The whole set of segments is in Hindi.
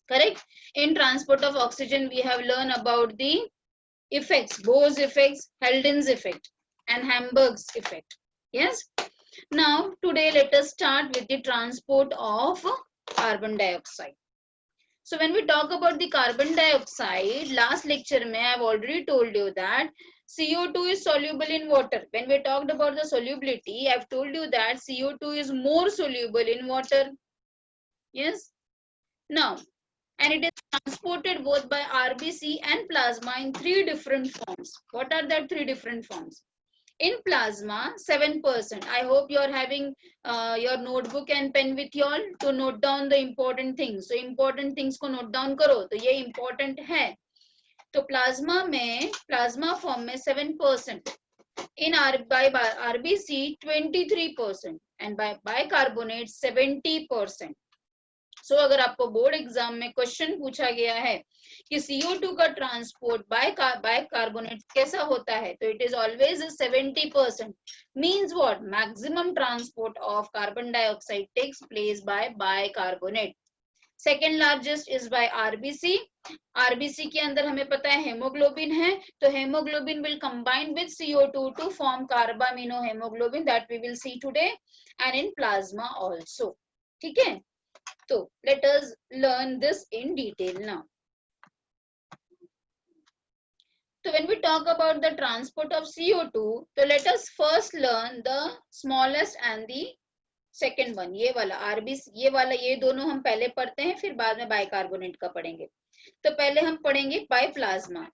Correct? In transport of oxygen, we have learned about the effects, Bose effects, Heldens effect, and Hamburg's effect. Yes. Now, today let us start with the transport of carbon dioxide. So when we talk about the carbon dioxide, last lecture mein I have already told you that CO2 is soluble in water. When we talked about the solubility, I have told you that CO2 is more soluble in water. Yes. Now, and it is transported both by RBC and plasma in three different forms. What are the three different forms? In plasma, 7%. I hope you are having your notebook and pen with you all to note down the important things. So important things को note down करो तो ये important है. तो प्लाज्मा में प्लाज्मा फॉर्म में 7%, in by RBC 23% and by bicarbonate 70%. सो अगर आपको बोर्ड एग्जाम में क्वेश्चन पूछा गया है कि CO2 का ट्रांसपोर्ट बाय कार्बोनेट कैसा होता है, तो it is always 70%. Means what? Maximum transport of carbon dioxide takes place by bicarbonate. Second largest is by RBC. RBC के अंदर हमें पता है हेमोग्लोबिन है, तो haemoglobin will combine with CO2 to form carbamino haemoglobin that we will see today, and in plasma also. ठीक है, तो let us learn this in detail now. So when we talk about the transport of CO2, so let us first learn the smallest and the second one. ये वाला RBC, ये वाला, ये दोनों हम पहले पढ़ते हैं, फिर बाद में बाइकार्बोनेट का पढ़ेंगे. तो पहले हम पढ़ेंगे by plasma.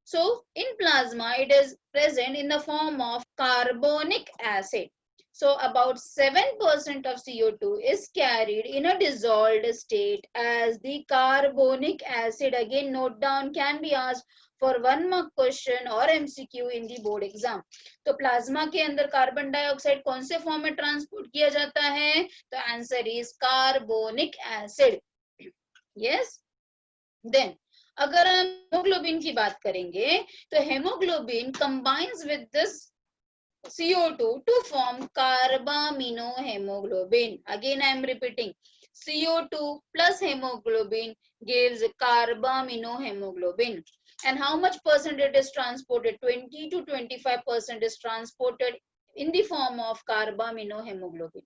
So in plasma it is present in the form of carbonic acid. So about 7% of CO2 is carried in a dissolved state as the carbonic acid. Again note down, can be asked for 1 mark question or MCQ in the board exam. तो प्लाज्मा के अंदर कार्बन डाइऑक्साइड कौन से फॉर्म में ट्रांसपोर्ट किया जाता है? तो answer is carbonic acid. Yes. Then अगर हम हेमोग्लोबिन की बात करेंगे तो haemoglobin combines with this CO2 to form carbaminohemoglobin. Again I am repeating, CO2 plus hemoglobin gives carbaminohemoglobin. And how much percent it is transported? 20 to 25% is transported in the form of carbaminohemoglobin.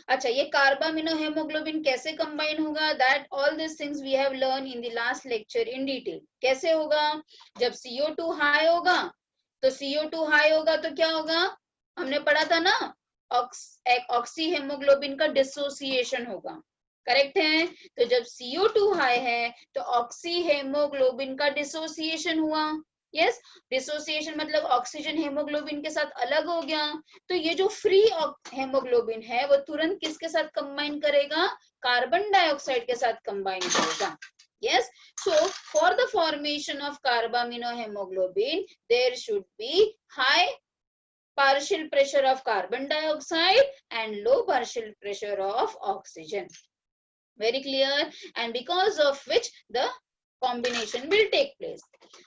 अच्छा, ये कार्बामिनोहेमोग्लोबिन कैसे कंबाइन होगा? That all this things we have learn in the last lecture in detail. कैसे होगा? जब CO2 हाई होगा, तो CO2 हाई होगा तो क्या होगा? हमने पढ़ा था ना, ऑक्सी हेमोग्लोबिन का डिसोसिएशन होगा. करेक्ट है? तो जब CO2 हाई है तो ऑक्सी हेमोग्लोबिन का डिसोसिएशन हुआ. यस, डिसोसिएशन मतलब ऑक्सीजन हेमोग्लोबिन के साथ अलग हो गया. तो ये जो फ्री हेमोग्लोबिन है वो तुरंत किसके साथ कंबाइन करेगा? कार्बन डाइऑक्साइड के साथ कंबाइन करेगा. Yes, so for the formation of carbaminohemoglobin there should be high partial pressure of carbon dioxide and low partial pressure of oxygen. Very clear? And because of which the combination will take place.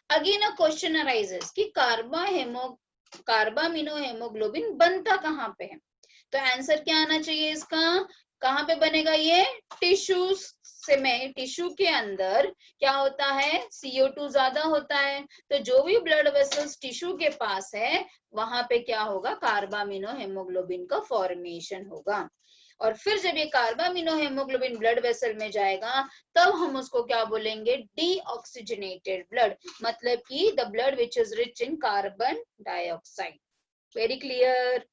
Again a question arises कि कार्बामिनोहेमोग्लोबिन बनता कहाँ पे है? तो आंसर क्या आना चाहिए इसका? कहाँ पे बनेगा ये? टिश्यू से में, टिश्यू के अंदर क्या होता है? CO2 ज्यादा होता है, तो जो भी ब्लड वेसल्स टिश्यू के पास है वहां पे क्या होगा? कार्बामिनोहेमोग्लोबिन का फॉर्मेशन होगा. और फिर जब ये कार्बामिनोहेमोग्लोबिन ब्लड वेसल में जाएगा तब हम उसको क्या बोलेंगे? डीऑक्सीजनेटेड ब्लड, मतलब कि the blood which is rich in carbon dioxide. Very clear?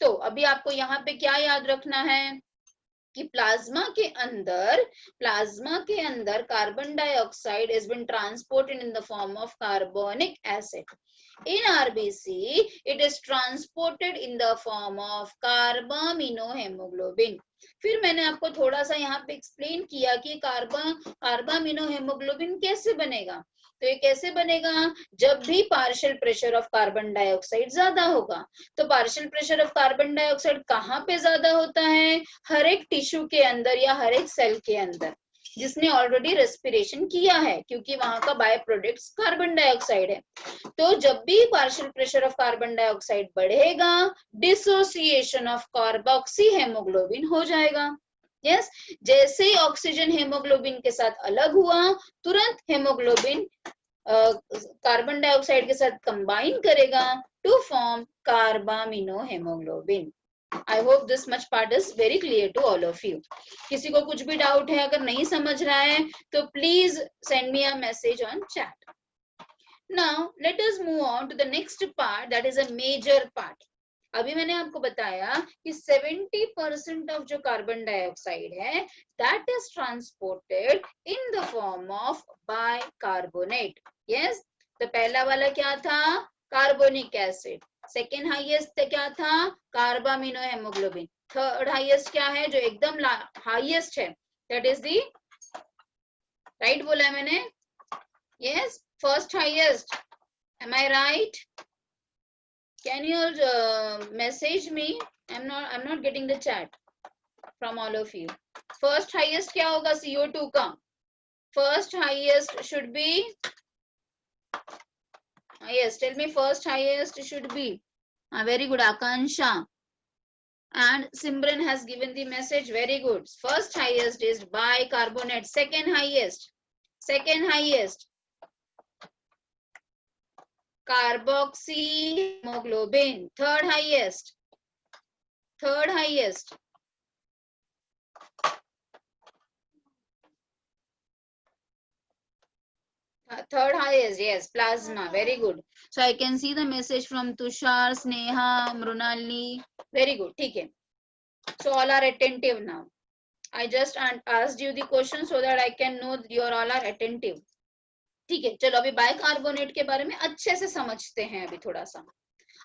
तो अभी आपको यहाँ पे क्या याद रखना है कि प्लाज्मा के अंदर carbon dioxide has been transported in the form of carbonic acid. In RBC it is transported in the form of carbaminohemoglobin. फिर मैंने आपको थोड़ा सा यहाँ पे एक्सप्लेन किया कि कार्बामिनोहेमोग्लोबिन कैसे बनेगा. तो ये कैसे बनेगा? जब भी partial pressure of carbon dioxide ज्यादा होगा. तो partial pressure of carbon dioxide कहाँ पे ज्यादा होता है? हर एक टिश्यू के अंदर या हर एक सेल के अंदर जिसने ऑलरेडी रेस्पिरेशन किया है, क्योंकि वहां का बाय प्रोडक्ट्स कार्बन डाइऑक्साइड है. तो जब भी partial pressure of carbon dioxide बढ़ेगा डिसोसिएशन ऑफ कार्बोक्सी हेमोग्लोबिन हो जाएगा. यस, जैसे ही ऑक्सीजन हेमोग्लोबिन के साथ अलग हुआ, तुरंत हेमोग्लोबिन कार्बन डाइऑक्साइड के साथ कंबाइन करेगा to form carbamino haemoglobin. I hope this much part is very clear to all of you. किसी को कुछ भी डाउट है, अगर नहीं समझ रहा है तो please send me a message on chat. Now let us move on to the next part, that is a major part. अभी मैंने आपको बताया कि 70% ऑफ जो कार्बन डाइऑक्साइड है that is transported in the form of bicarbonate. Yes, तो पहला वाला क्या था? Carbonic acid. सेकेंड हाईएस्ट क्या था? Carbamino haemoglobin. थर्ड हाईएस्ट क्या है? जो एकदम हाईएस्ट है दैट इज दी, राइट बोला है मैंने? Yes, first highest. Am I right? Can you message me? I'm not getting the chat from all of you. First highest क्या होगा CO2 का? First highest should be, yes, tell me first highest should be. Very good, Akansha. And Simran has given the message. Very good. First highest is bicarbonate. Second highest carboxy hemoglobin. Third highest third highest yes, plasma. Very good. So I can see the message from Tushar, Sneha, Mrunali. Very good. ठीक है. So all are attentive now. I just asked you the question so that I can know you all are attentive. ठीक है, चलो अभी बाइकार्बोनेट के बारे में अच्छे से समझते हैं अभी थोड़ा सा.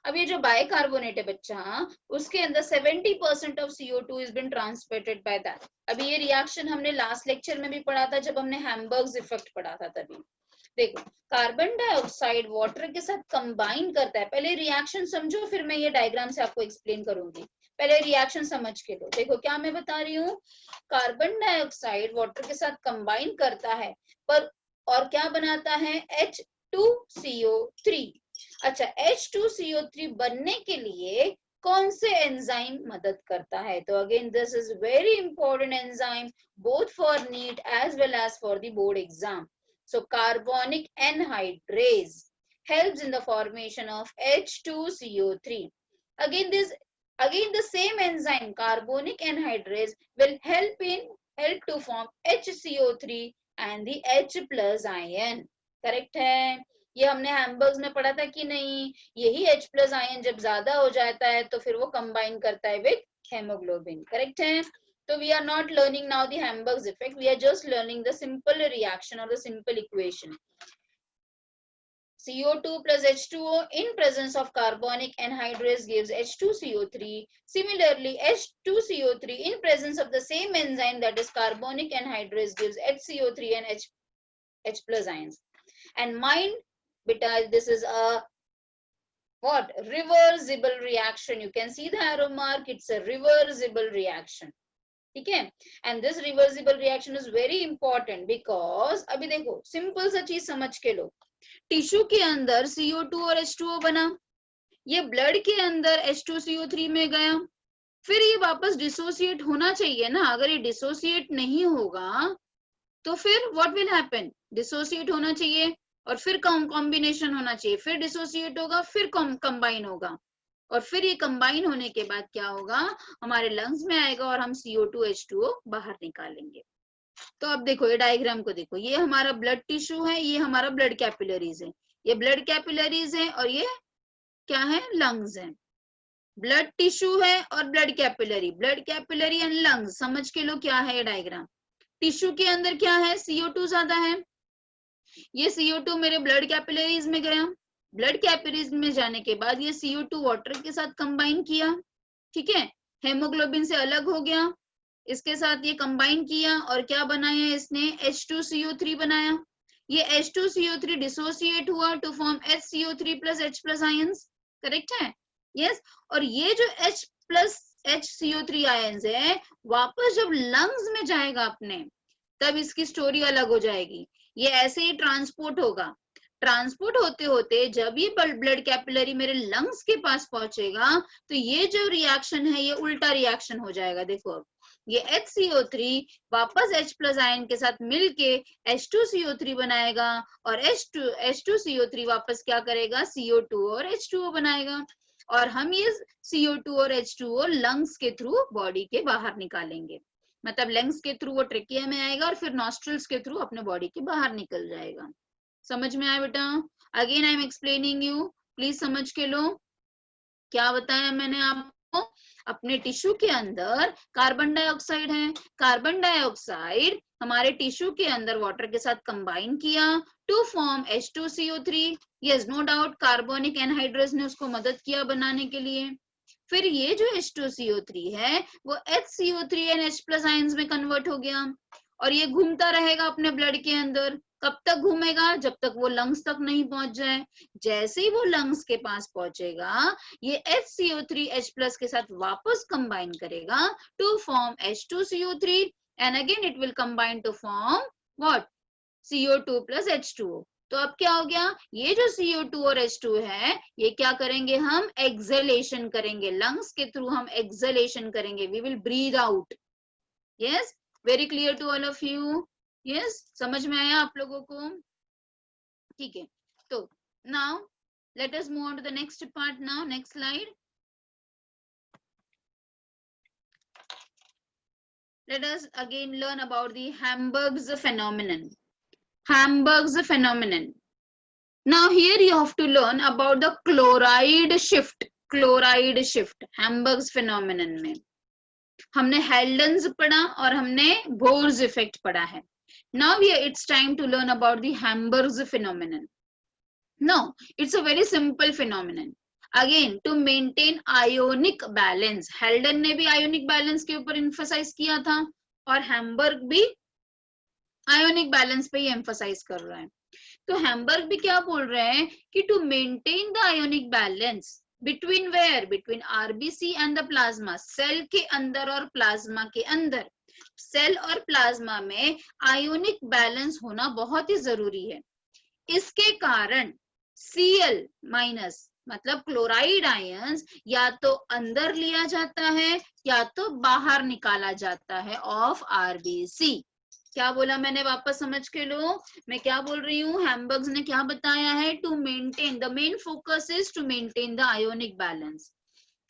अब ये जो बाइकार्बोनेट है बच्चा, उसके अंदर 70% of CO2 is been transported by that. अभी ये रिएक्शन हमने लास्ट लेक्चर में भी पढ़ा था जब हमने हैम्बर्ग्स इफेक्ट पढ़ा था. तभी देखो, कार्बन डाइऑक्साइड वाटर के साथ कंबाइन करता है. पहले रिएक्शन समझो, फिर मैं ये डायग्राम से आपको एक्सप्लेन करूंगी. पहले रिएक्शन समझ के लो. देखो क्या मैं बता रही हूँ, कार्बन डाइऑक्साइड वाटर के साथ कंबाइन करता है पर और क्या बनाता है? H2CO3. अच्छा, H2CO3 बनने के लिए कौन से एंजाइम मदद करता है? तो again this is very important enzyme both for NEET as well as for the board exam. So carbonic anhydrase helps in the formation of H2CO3. Again the same enzyme carbonic anhydrase will help to form HCO3 and the H plus ion. Correct है? ये हमने हैम्बर्ग्स में पढ़ा था कि नहीं? यही H plus ion जब ज्यादा हो जाता है तो फिर वो कंबाइन करता है विद हेमोग्लोबिन. करेक्ट है? So we are not learning now the Hamburg's effect. We are just learning the simple reaction or the simple equation. CO2 plus H2O in presence of carbonic anhydrase gives H2CO3. Similarly, H2CO3 in presence of the same enzyme that is carbonic anhydrase gives HCO3 and H plus ions. And mind, beta, this is a what? Reversible reaction. You can see the arrow mark. It's a reversible reaction. ठीक है? And this reversible reaction is very important because अभी देखो सिंपल सा चीज समझ के लो. टिश्यू के अंदर CO2 और H2O बना, ये ब्लड के अंदर H2CO3 में गया, फिर ये वापस डिसोसिएट होना चाहिए ना. अगर ये डिसोसिएट नहीं होगा तो फिर व्हाट विल हैपन? डिसोसिएट होना चाहिए और फिर कॉम्बिनेशन होना चाहिए, फिर डिसोसिएट होगा, फिर कंबाइन होगा और फिर ये कंबाइन होने के बाद क्या होगा? हमारे लंग्स में आएगा और हम CO2 H2O बाहर निकालेंगे. तो अब देखो ये डायग्राम को देखो, ये हमारा ब्लड टिश्यू है, ये हमारा ब्लड कैपिलरीज है. ये ब्लड कैपिलरीज है और ये क्या है? लंग्स है. ब्लड टिश्यू है और ब्लड कैपिलरी एंड लंग्स. समझ के लो क्या है ये डायग्राम. टिश्यू के अंदर क्या है? CO2 ज्यादा है. ये CO2 मेरे ब्लड कैपिलरीज में गया, ब्लड कैपिलरीज में जाने के बाद ये CO2 वाटर के साथ कंबाइन किया. ठीक है? हेमोग्लोबिन से अलग हो गया, इसके साथ ये कंबाइन किया और क्या बनाया इसने? H2CO3 बनाया. ये H2CO3 डिसोसिएट हुआ to form HCO3 plus H plus ions. Correct है? यस. और ये जो H प्लस HCO3 आयंस है वापस जब लंग्स में जाएगा अपने, तब इसकी स्टोरी अलग हो जाएगी. ये ऐसे ही ट्रांसपोर्ट होगा. ट्रांसपोर्ट होते होते जब ये ब्लड कैपिलरी मेरे लंग्स के पास पहुंचेगा तो ये जो रिएक्शन है ये उल्टा रिएक्शन हो जाएगा. देखो अब ये HCO3 वापस H प्लस आयन के साथ मिलके H2CO3 बनाएगा और H2CO3 वापस क्या करेगा, CO2 और H2O बनाएगा और हम ये CO2 और H2O लंग्स के थ्रू बॉडी के बाहर निकालेंगे। मतलब लंग्स के थ्रू वो ट्रेकिया में आएगा और फिर नॉस्ट्रल्स के थ्रू अपने बॉडी के बाहर निकल जाएगा। समझ में आया बेटा? Again I am explaining you, please समझ के लो। क्या बताया मैंने आपको? अपने टिश्यू के अंदर कार्बन डाइऑक्साइड है, कार्बन डाइऑक्साइड हमारे टिश्यू के अंदर वाटर के साथ कंबाइन किया to form H2CO3। Yes, no doubt carbonic anhydrase ने उसको मदद किया बनाने के लिए। फिर ये जो H2CO3 है वो HCO3 and H plus ions में कन्वर्ट हो गया और ये घूमता रहेगा अपने ब्लड के अंदर। कब तक घूमेगा? जब तक वो लंग्स तक नहीं पहुंच जाए। जैसे ही वो लंग्स के पास पहुंचेगा ये HCO3 H प्लस के साथ वापस कंबाइन करेगा to form H2CO3 and again it will combine to form what? CO2 plus H2O। तो अब क्या हो गया? ये जो CO2 और H2 है ये क्या करेंगे, हम एक्सलेशन करेंगे, लंग्स के थ्रू हम एक्सलेशन करेंगे, we will breathe out. Yes, very clear to all of you? Yes, समझ में आया आप लोगों को? ठीक है, तो now let us move on to the next part. Now next slide, let us again learn about the Hamburg's phenomenon. Hamburg's phenomenon. Now here you have to learn about the chloride shift. Chloride shift Hamburg's phenomenon में हमने हेल्डन्स पढ़ा और हमने बोर्स इफेक्ट पढ़ा है। Now it's time to learn about the Hamburg's phenomenon. Now it's a very simple phenomenon. Again to maintain ionic balance. हेल्डन ने भी ionic balance के ऊपर emphasize किया था और हैम्बर्ग भी ionic balance पे ही emphasize कर रहा है। तो हैम्बर्ग भी क्या बोल रहे हैं कि to maintain the ionic balance between where, between RBC and the plasma, cell के अंदर और प्लाज्मा के अंदर, सेल और प्लाज्मा में आयोनिक बैलेंस होना बहुत ही जरूरी है। इसके कारण Cl माइनस मतलब क्लोराइड आयंस या तो अंदर लिया जाता है या तो बाहर निकाला जाता है ऑफ आरबीसी। क्या बोला मैंने, वापस समझ के लो मैं क्या बोल रही हूँ। हैम्बर्ग्स ने क्या बताया है, to maintain, the main focus is to maintain the ionic balance.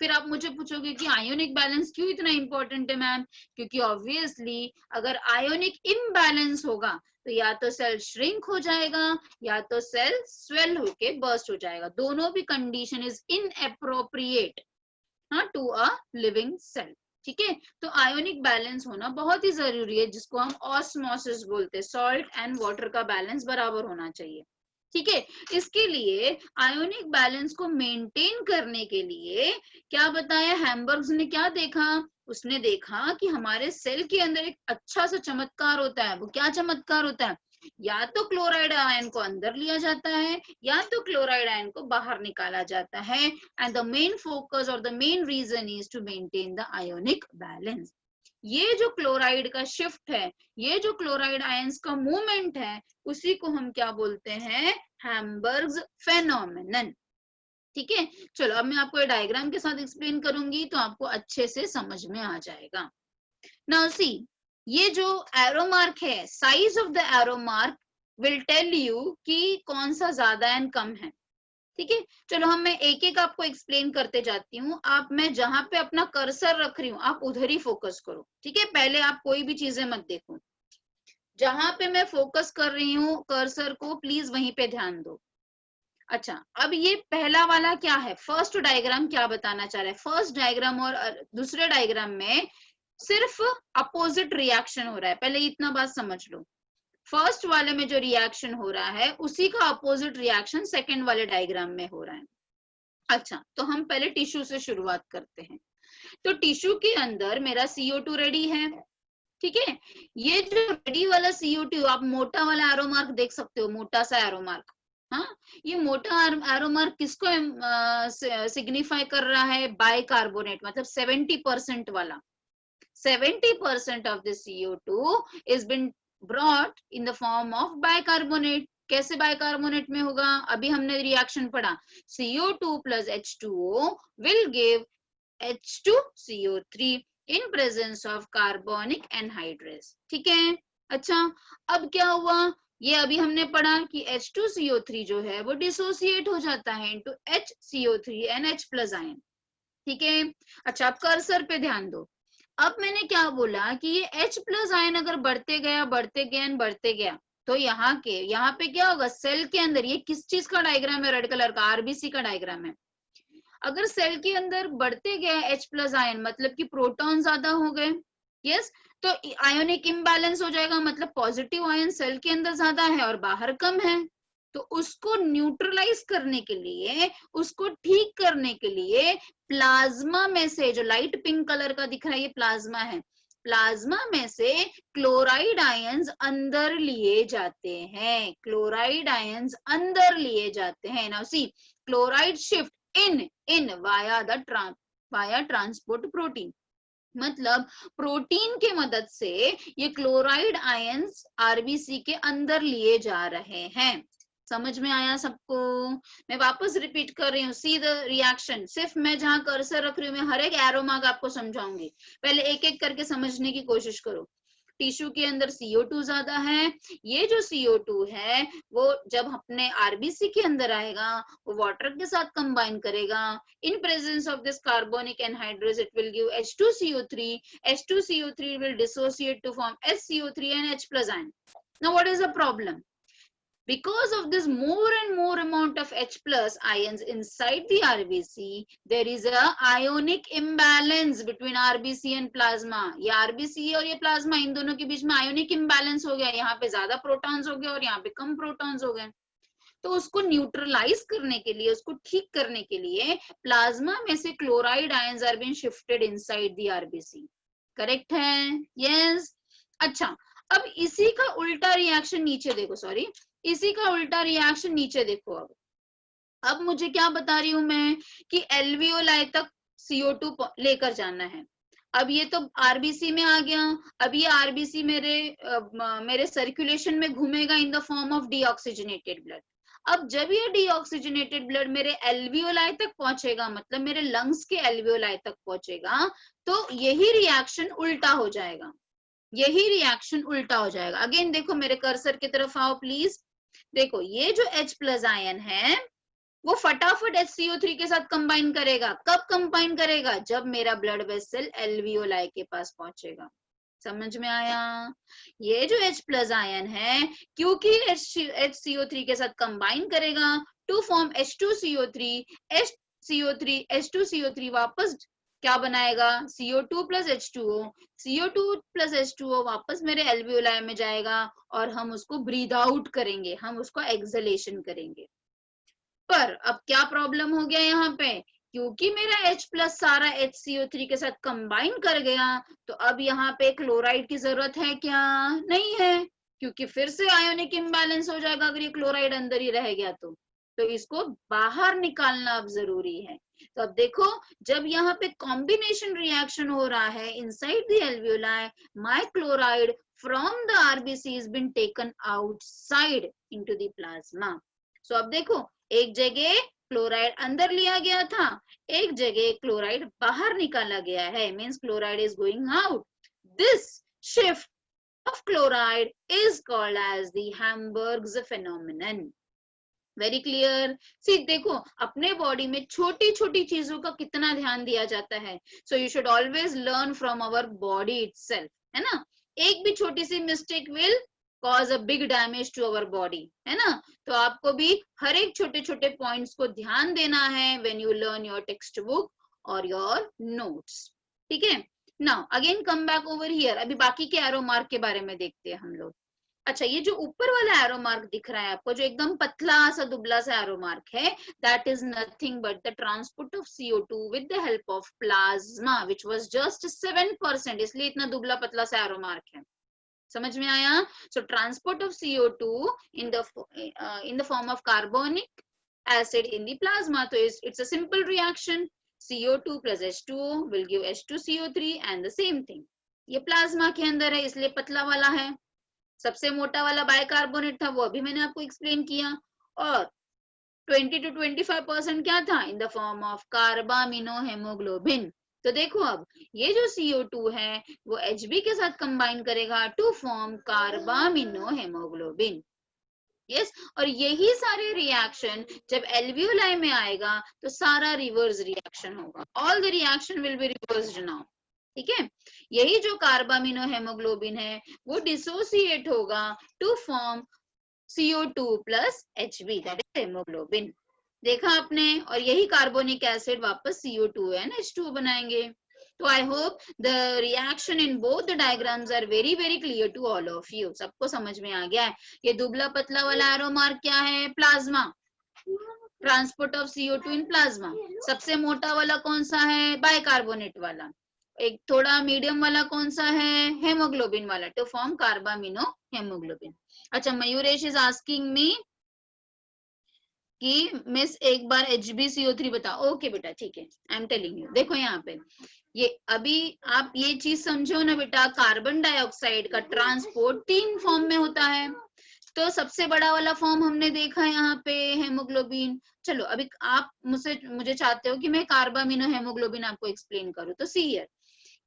फिर आप मुझे पूछोगे कि आयोनिक बैलेंस क्यों इतना इंपॉर्टेंट है मैम? क्योंकि ऑब्वियसली अगर आयोनिक इम्बैलेंस होगा तो या तो सेल श्रिंक हो जाएगा या तो सेल स्वेल होके बर्स्ट हो जाएगा। दोनों भी condition is inappropriate to a living cell. ठीक है, तो आयोनिक बैलेंस होना बहुत ही जरूरी है, जिसको हम ऑस्मोसिस बोलते हैं, सॉल्ट एंड वाटर का बैलेंस बराबर होना चाहिए। ठीक है, इसके लिए आयोनिक बैलेंस को मेंटेन करने के लिए क्या बताया हैम्बर्ग्स ने, क्या देखा, उसने देखा कि हमारे सेल के अंदर एक अच्छा सा चमत्कार होता है। वो क्या चमत्कार होता है? या तो क्लोराइड आयन को अंदर लिया जाता है या तो क्लोराइड आयन को बाहर निकाला जाता है। एंड द मेन फोकस और the main reason is to maintain the ionic balance. ये जो क्लोराइड का शिफ्ट है, ये जो क्लोराइड आयंस का मूवमेंट है, उसी को हम क्या बोलते हैं, हैम्बर्ग्स फेनोमेनन। ठीक है, चलो अब मैं आपको ये डायग्राम के साथ एक्सप्लेन करूंगी तो आपको अच्छे से समझ में आ जाएगा। नाउ सी, ये जो एरो मार्क है, size of the arrow mark will tell you कि कौन सा ज्यादा एंड कम है। ठीक है, चलो हम मैं एक एक आपको एक्सप्लेन करते जाती हूँ। आप, मैं जहां पे अपना कर्सर रख रही हूँ आप उधर ही फोकस करो। ठीक है, पहले आप कोई भी चीजें मत देखो, जहां पे मैं फोकस कर रही हूँ कर्सर को प्लीज वहीं पे ध्यान दो। अच्छा, अब ये पहला वाला क्या है, फर्स्ट डायग्राम क्या बताना चाह रहा है? फर्स्ट डायग्राम और दूसरे डायग्राम में सिर्फ अपोजिट रिएक्शन हो रहा है, पहले इतना बात समझ लो। फर्स्ट वाले में जो रिएक्शन हो रहा है उसी का अपोजिट रिएक्शन सेकंड वाले डायग्राम में हो रहा है। अच्छा, तो हम पहले टिश्यू से शुरुआत करते हैं। तो टिश्यू के अंदर मेरा CO2 रेडी है। ठीक है, ये जो रेडी वाला CO2, आप मोटा वाला एरो मार्क देख सकते हो, मोटा सा एरो मार्क। हाँ, ये मोटा एरो मार्क किसको सिग्निफाई कर रहा है? बाइकार्बोनेट, मतलब 70% वाला। 70% of the CO2 is been brought in the form of bicarbonate। कैसे बाइकार्बोनेट में होगा? अभी हमने रिएक्शन पढ़ा, CO2 plus H2O will give H2CO3 in presence of carbonic anhydrase. ठीक है, अच्छा अब क्या हुआ, ये अभी हमने पढ़ा कि H2CO3 जो है वो डिसोसिएट हो जाता है into HCO3 NH plus ion. ठीक है, अच्छा अब कर्सर पे ध्यान दो। अब मैंने क्या बोला कि ये H प्लस आयन अगर बढ़ते गया बढ़ते गया बढ़ते गया तो यहाँ पे क्या होगा, सेल के अंदर, ये किस चीज का डायग्राम है, रेड कलर का आरबीसी का डायग्राम है। अगर सेल के अंदर बढ़ते गया H प्लस आयन मतलब कि प्रोटॉन ज्यादा हो गए, यस, तो आयोनिक इम्बैलेंस हो जाएगा, मतलब पॉजिटिव आयन सेल के अंदर ज्यादा है और बाहर कम है। तो उसको न्यूट्रलाइज करने के लिए, उसको ठीक करने के लिए प्लाज्मा में से, जो लाइट पिंक कलर का दिख रहा है ये प्लाज्मा है, प्लाज्मा में से क्लोराइड आयंस अंदर लिए जाते हैं, क्लोराइड आयंस अंदर लिए जाते हैं। Now see, chloride shift in via transport protein, मतलब प्रोटीन के मदद से ये क्लोराइड आयंस आरबीसी के अंदर लिए जा रहे हैं। समझ में आया सबको? मैं वापस रिपीट कर रही हूँ, सी द रिएक्शन। सिर्फ मैं जहां कर्सर रख रही हूँ, मैं हर एक एरो मार्क आपको समझाऊंगी, पहले एक एक करके समझने की कोशिश करो। टिश्यू के अंदर CO2 ज्यादा है, ये जो CO2 है वो जब अपने आरबीसी के अंदर आएगा वो वाटर के साथ कंबाइन करेगा, in presence of this carbonic anhydrous it will give H2CO3, H2CO3 will dissociate to form HCO3 and H plus ion. Now what is the problem? Because of this more and more amount of H plus ions inside the RBC, there is a ionic imbalance between RBC and plasma. ये RBC और ये plasma, इन दोनों के बीच में ionic imbalance हो गया, यहाँ पे ज्यादा protons हो गए और यहाँ पे कम protons हो गए। तो उसको न्यूट्रलाइज करने के लिए, उसको ठीक करने के लिए प्लाज्मा में से chloride ions are been shifted inside the RBC. Correct है? यस। अच्छा अब इसी का उल्टा रिएक्शन नीचे देखो, सॉरी, इसी का उल्टा रिएक्शन नीचे देखो। अब मुझे क्या बता रही हूं मैं कि एल्वियोलाई तक CO2 लेकर जाना है। अब ये तो आरबीसी में आ गया, अब ये आरबीसी मेरे सर्कुलेशन में घूमेगा इन the form of deoxygenated blood. अब जब ये डीऑक्सीजनेटेड ब्लड मेरे एल्वियोलाई तक पहुंचेगा, मतलब मेरे लंग्स के एल्वियोलाई तक पहुंचेगा, तो यही रिएक्शन उल्टा हो जाएगा, यही रिएक्शन उल्टा हो जाएगा। अगेन देखो मेरे कर्सर की तरफ आओ प्लीज, देखो ये जो H प्लस आयन है वो फटाफट HCO3 के साथ कंबाइन करेगा। कब कंबाइन करेगा? जब मेरा ब्लड वेसल एल्वियोलाई के पास पहुंचेगा। समझ में आया? ये जो H प्लस आयन है क्योंकि HCO3 के साथ कंबाइन करेगा टू फॉर्म H2CO3, H2CO3 वापस क्या बनाएगा? CO2 plus H2O, CO2 plus H2O वापस मेरे एल्वियोलाई में जाएगा और हम उसको ब्रीथ आउट करेंगे, हम उसको एक्सहेलेशन करेंगे। पर अब क्या प्रॉब्लम हो गया यहाँ पे, क्योंकि मेरा H प्लस सारा HCO3 के साथ कंबाइन कर गया, तो अब यहाँ पे क्लोराइड की जरूरत है क्या? नहीं है, क्योंकि फिर से आयोनिक इम्बैलेंस हो जाएगा अगर ये क्लोराइड अंदर ही रह गया तो इसको बाहर निकालना अब जरूरी है। तो अब देखो जब यहाँ पे कॉम्बिनेशन रिएक्शन हो रहा है inside the alveoli, my chloride from the RBC is been taken outside into the plasma. So अब देखो एक जगह क्लोराइड अंदर लिया गया था, एक जगह क्लोराइड बाहर निकाला गया है, means chloride is going out. This shift of chloride is called as the Hamburg's phenomenon. Very clear? See देखो अपने बॉडी में छोटी छोटी चीजों का कितना ध्यान दिया जाता है। So you should always learn from our body itself, है ना? एक भी छोटी सी mistake will cause a big damage to our body, है ना? तो आपको भी हर एक छोटे छोटे पॉइंट्स को ध्यान देना है when you learn your textbook or your notes. ठीक है? Now again come back over here. अभी बाकी के एरो मार्क के बारे में देखते हैं हम लोग। अच्छा ये जो ऊपर वाला एरो मार्क दिख रहा है आपको, जो एकदम पतला सा दुबला सा एरो मार्क है, that is nothing but the transport of CO2 with the help of plasma which was just 7%, इसलिए इतना दुबला पतला सा एरो मार्क है। समझ में आया? So transport of CO2 in the form of carbonic acid in the plasma, तो it's a simple reaction, CO2 plus H2O will give H2CO3 and the same thing. ये प्लाज्मा के अंदर है इसलिए पतला वाला है। सबसे मोटा वाला बाइकार्बोनेट था वो अभी मैंने आपको एक्सप्लेन किया, और 20 to 25% क्या था? इन the form of carbamino haemoglobin. तो देखो अब ये जो CO2 है वो Hb के साथ कंबाइन करेगा to form carbamino haemoglobin. Yes, और यही सारे रिएक्शन जब एल्वियोलाई में आएगा तो सारा रिवर्स रिएक्शन होगा। All the reaction will be reversed now. ठीक है, यही जो कार्बामिनो हेमोग्लोबिन है वो डिसोसिएट होगा to form CO2 plus Hb, that is haemoglobin. देखा आपने, और यही कार्बोनिक एसिड वापस CO2 है ना H2O बनाएंगे। तो I hope the reaction in both the diagrams are very very clear to all of you. सबको समझ में आ गया है। ये दुबला पतला वाला एरो मार्क क्या है? Plasma, transport of CO2 in plasma. सबसे मोटा वाला कौन सा है? बाइकार्बोनेट वाला। एक थोड़ा मीडियम वाला कौन सा है? हेमोग्लोबिन वाला, टू फॉर्म कार्बामिनो हेमोग्लोबिन। अच्छा, मयूरेश इज आस्किंग मी कि मिस एक बार HbCO3 बताओ। ओके बेटा, ठीक है, आई एम टेलिंग यू। देखो यहाँ पे ये अभी आप ये चीज समझो ना बेटा, कार्बन डाइऑक्साइड का ट्रांसपोर्ट 3 फॉर्म में होता है। तो सबसे बड़ा वाला फॉर्म हमने देखा यहाँ पे हेमोग्लोबिन। चलो अभी आप मुझे चाहते हो कि मैं कार्बामिनो हेमोग्लोबिन आपको एक्सप्लेन करूँ, तो सी हियर,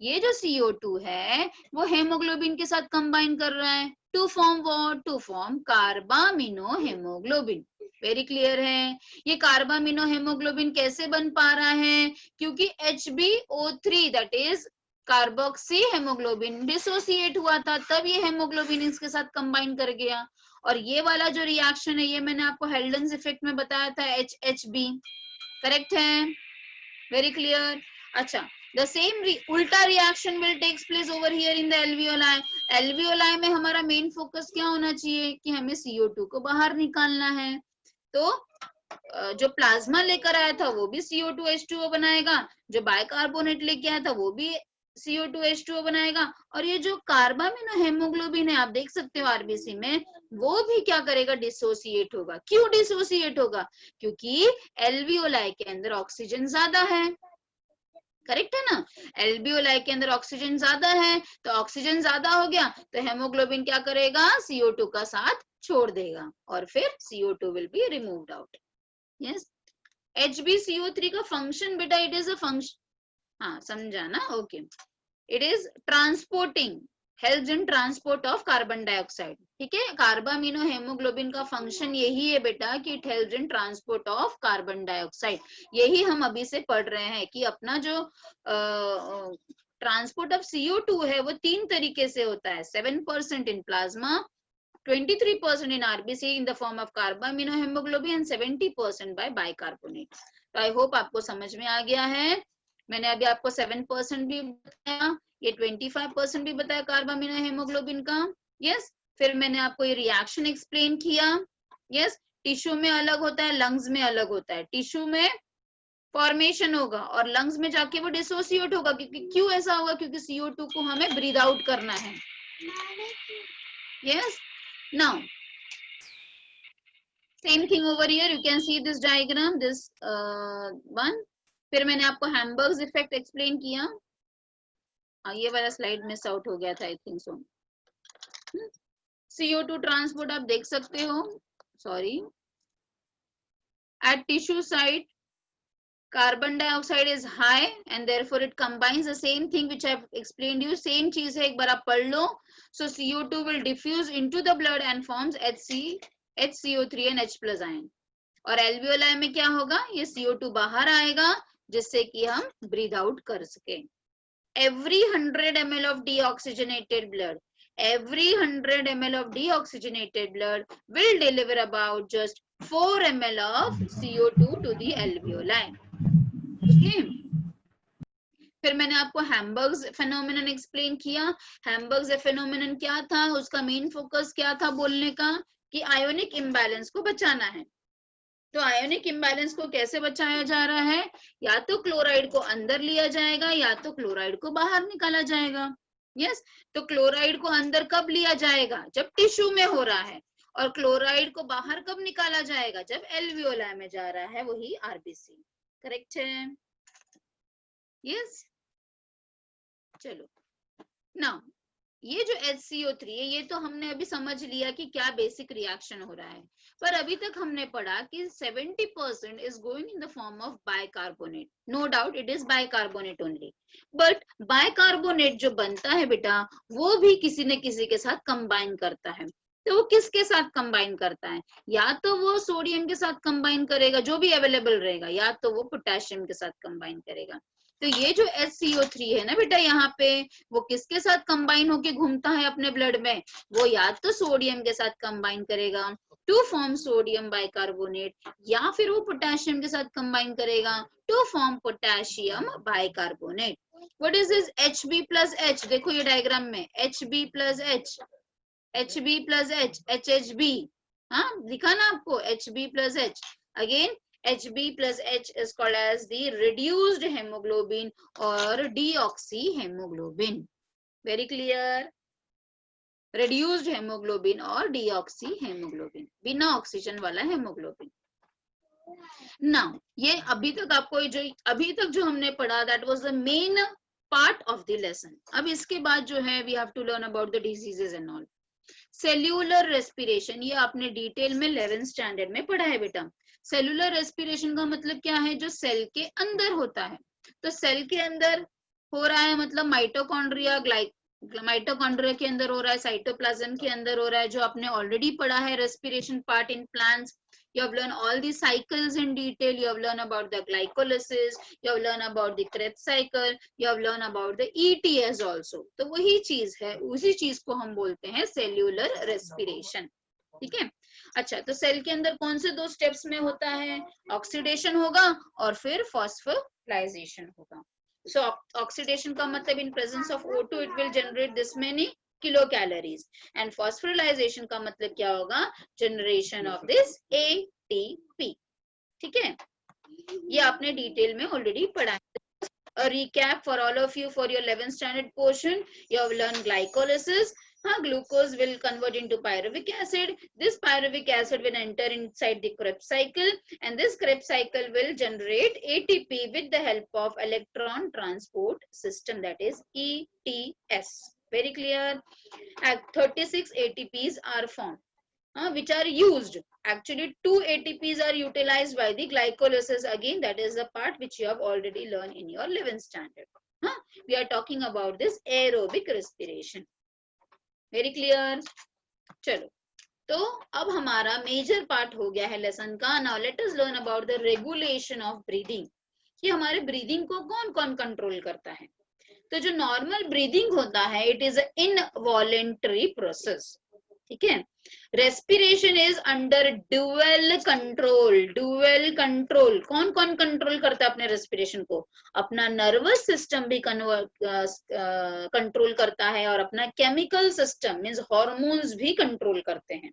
ये जो CO2 है वो हेमोग्लोबिन के साथ कंबाइन कर रहा है to form what? To form carbamino haemoglobin. Very clear है। ये कार्बामिनो हेमोग्लोबिन कैसे बन पा रहा है? क्योंकि HbO3 that is carboxy haemoglobin dissociate हुआ था, तब ये हेमोग्लोबिन इसके साथ कंबाइन कर गया। और ये वाला जो रिएक्शन है ये मैंने आपको हेल्डेन्स इफेक्ट में बताया था, HHB। करेक्ट है? Very clear. अच्छा, the same उल्टा reaction will takes place over here in the alveoli. alveoli में हमारा मेन फोकस क्या होना चाहिए कि हमें CO2 को बाहर निकालना है। तो जो प्लाज्मा लेकर आया था वो भी CO2H2O बनाएगा, जो बाइकार्बोनेट लेके आया था वो भी CO2H2O बनाएगा, और ये जो कार्बामिनो हेमोग्लोबिन है आप देख सकते हो आरबीसी में, वो भी क्या करेगा? डिसोसिएट होगा। क्यों डिसोसिएट होगा? क्योंकि एल्वियोलाई के अंदर ऑक्सीजन ज्यादा है। करेक्ट है ना? एल्वियोलाई के अंदर ऑक्सीजन ज्यादा है, तो ऑक्सीजन ज्यादा हो गया तो हेमोग्लोबिन क्या करेगा? CO2 का साथ छोड़ देगा और फिर CO2 will be removed out. Yes, HbCO3 का फंक्शन बेटा, इट इज अ फंक्शन, हाँ समझा ना? Okay, it is transporting, helps in transport of carbon dioxide. ठीक है, कार्बामिनो हेमोग्लोबिन का फंक्शन यही है बेटा कि it helps in transport of carbon dioxide. यही हम अभी से पढ़ रहे हैं कि अपना जो ट्रांसपोर्ट ऑफ CO2 है वो 3 तरीके से होता है, 7% in plasma, 23% in RBC in the form of carbaminohemoglobin and 70% by bicarbonate। तो आई होप आपको समझ में आ गया है। मैंने अभी आपको 7% भी बताया, ये 25% भी बताया कार्बामिनो हेमोग्लोबिन का। यस, फिर मैंने आपको ये रिएक्शन एक्सप्लेन किया। यस, टिश्यू में अलग होता है, लंग्स में अलग होता है। टिश्यू में फॉर्मेशन होगा और लंग्स में जाके वो डिसोसिएट होगा। क्यों ऐसा होगा? क्योंकि CO2 को हमें ब्रीथ आउट करना है। Yes, now same thing over here, you can see this diagram, this one। फिर मैंने आपको हैम्बर्ग्स इफेक्ट एक्सप्लेन किया। ये वाला स्लाइड मिस आउट हो गया था, I think so. CO2 transport आप देख सकते हो, sorry, at tissue site carbon dioxide is high and therefore it combines the same thing which I've explained you। same चीज है, एक बार आप पढ़ लो। so CO2 will diffuse into the blood and forms HCO3 and H plus ion। और एल्वियोलाई में क्या होगा? ये CO2 बाहर आएगा जिससे कि हम ब्रीथ आउट कर सके। every 100 ml of deoxygenated blood, every 100 ml of deoxygenated blood will deliver about just 4 ml of CO2 to the alveoli। okay? फिर मैंने आपको हैम्बर्ग्स फेनोमेनन एक्सप्लेन किया। हैम्बर्ग्स फेनोमेनन क्या था? उसका मेन फोकस क्या था बोलने का? कि आयोनिक इम्बैलेंस को बचाना है। तो आयोनिक इम्बैलेंस को कैसे बचाया जा रहा है? या तो क्लोराइड को अंदर लिया जाएगा या तो क्लोराइड को बाहर निकाला जाएगा। यस, तो क्लोराइड को अंदर कब लिया जाएगा? जब टिश्यू में हो रहा है। और क्लोराइड को बाहर कब निकाला जाएगा? जब एल्वियोलाई में जा रहा है, वही आरबीसी। करेक्ट है? यस, चलो नाउ ये जो HCO3 है ये तो हमने अभी समझ लिया कि क्या बेसिक रिएक्शन हो रहा है, पर अभी तक हमने पढ़ा कि 70% is going in the form of bicarbonate. No doubt it is bicarbonate only, but bicarbonate जो बनता है बेटा वो भी किसी न किसी के साथ कंबाइन करता है. तो वो किसके साथ कंबाइन करता है? या तो वो सोडियम के साथ कंबाइन करेगा जो भी अवेलेबल रहेगा, या तो वो पोटेशियम के साथ कंबाइन करेगा. तो ये जो HCO3 है ना बेटा यहाँ पे, वो किसके साथ कंबाइन होके घूमता है अपने ब्लड में? वो या तो सोडियम के साथ कंबाइन करेगा टू फॉर्म सोडियम बाइकार्बोनेट, या फिर वो पोटेशियम के साथ कंबाइन करेगा to form potassium bicarbonate. What is this Hb plus H? देखो ये डायग्राम में Hb plus H, Hb plus H, HHB. हाँ दिखा ना आपको, Hb plus H. Again Hb plus H is called as the reduced hemoglobin or deoxyhemoglobin. Very clear? Reduced hemoglobin or deoxyhemoglobin, बिना ऑक्सीजन वाला हेमोग्लोबिन. Now ये अभी तक जो हमने पढ़ा that was the main part of the lesson. अब इसके बाद जो है we have to learn about the diseases and all. Cellular respiration ये आपने डिटेल में 11th स्टैंडर्ड में पढ़ा है बेटा. सेल्यूलर रेस्पिरेशन का मतलब क्या है? जो सेल के अंदर होता है. तो सेल के अंदर हो रहा है मतलब माइटोकॉन्ड्रिया, माइटोकॉन्ड्रिया के अंदर हो रहा है, साइटोप्लाज्म के अंदर हो रहा है, जो आपने ऑलरेडी पढ़ा है respiration part in plants. You have learned all the cycles in detail. You have learned about the glycolysis. You have learned about the Krebs cycle. You have learned about the ETS also. तो वही चीज है, उसी चीज को हम बोलते हैं सेल्यूलर रेस्पिरेशन. ठीक है. अच्छा, तो सेल के अंदर कौन से 2 स्टेप्स में होता है? ऑक्सीडेशन होगा और फिर फॉस्फोराइलेशन होगा. सो ऑक्सीडेशन का मतलब in presence of O2 it will generate this many kilo calories, and phosphorylation का मतलब क्या होगा? Generation of this ATP. ठीक है, ये आपने डिटेल में ऑलरेडी पढ़ा है. A recap for all of you for your 11th standard portion. You have learned glycolysis. Glucose will convert into pyruvic acid. This pyruvic acid will enter inside the Krebs cycle, and this Krebs cycle will generate ATP with the help of electron transport system, that is ETS. Very clear? 36 ATPs are formed, which are used. Actually 2 ATPs are utilized by the glycolysis. Again, that is the part which you have already learned in your 11th standard. We are talking about this aerobic respiration. Very clear? चलो, तो अब हमारा मेजर पार्ट हो गया है लेसन का. Now let us learn about the regulation of breathing. कि हमारे ब्रीदिंग को कौन कौन कंट्रोल करता है? तो जो नॉर्मल ब्रीदिंग होता है, इट इज इनवॉलेंटरी प्रोसेस. ठीक है. Respiration is under dual control. Dual control कौन कौन कंट्रोल करता है अपने रेस्पिरेशन को? अपना नर्वस सिस्टम भी कंट्रोल करता है, और अपना केमिकल सिस्टम मींस हार्मोन्स भी कंट्रोल करते हैं.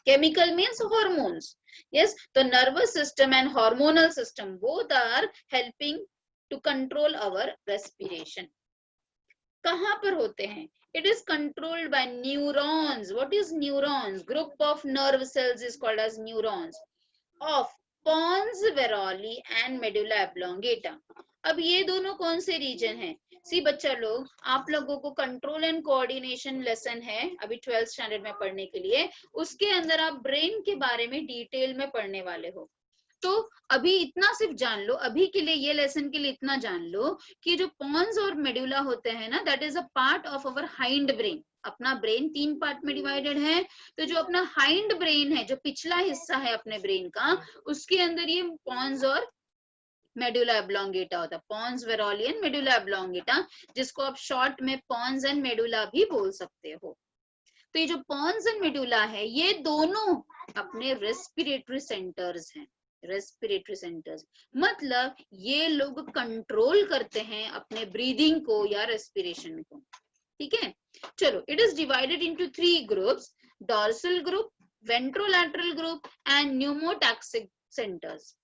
Chemical means hormones. यस, तो nervous system and hormonal system both are helping to control our respiration. कहां पर होते हैं? It is controlled by neurons. What is neurons? Group of nerve cells is called as neurons of pons varolii and medulla oblongata. अब ये दोनों कौन से रीजन हैं? सी बच्चा लोग, आप लोगों को कंट्रोल एंड कोऑर्डिनेशन लेसन है अभी 12th स्टैंडर्ड में पढ़ने के लिए. उसके अंदर आप ब्रेन के बारे में डिटेल में पढ़ने वाले हो. तो अभी इतना सिर्फ जान लो, अभी के लिए ये लेसन के लिए इतना जान लो कि जो पॉन्स और मेडुला होते हैं ना, that is a part of our hind brain. अपना ब्रेन 3 पार्ट में डिवाइडेड है. तो जो अपना हाइंड ब्रेन है, जो पिछला हिस्सा है अपने ब्रेन का, उसके अंदर ये पॉन्स और मेडुला ऑब्लोंगेटा होता है. पॉन्स वेरोली एंड मेडुला ऑब्लोंगेटा, जिसको आप शॉर्ट में पॉन्स एंड मेडुला भी बोल सकते हो. तो ये जो पॉन्स एंड मेडुला है, ये दोनों अपने रेस्पिरेटरी सेंटर्स हैं. रेस्पिरेटरी सेंटर्स मतलब ये लोग कंट्रोल करते हैं अपने ब्रीदिंग को या रेस्पिरेशन को. ठीक है. चलो, it is divided into 3 groups. Dorsal group, ventrolateral group and pneumotaxic centres.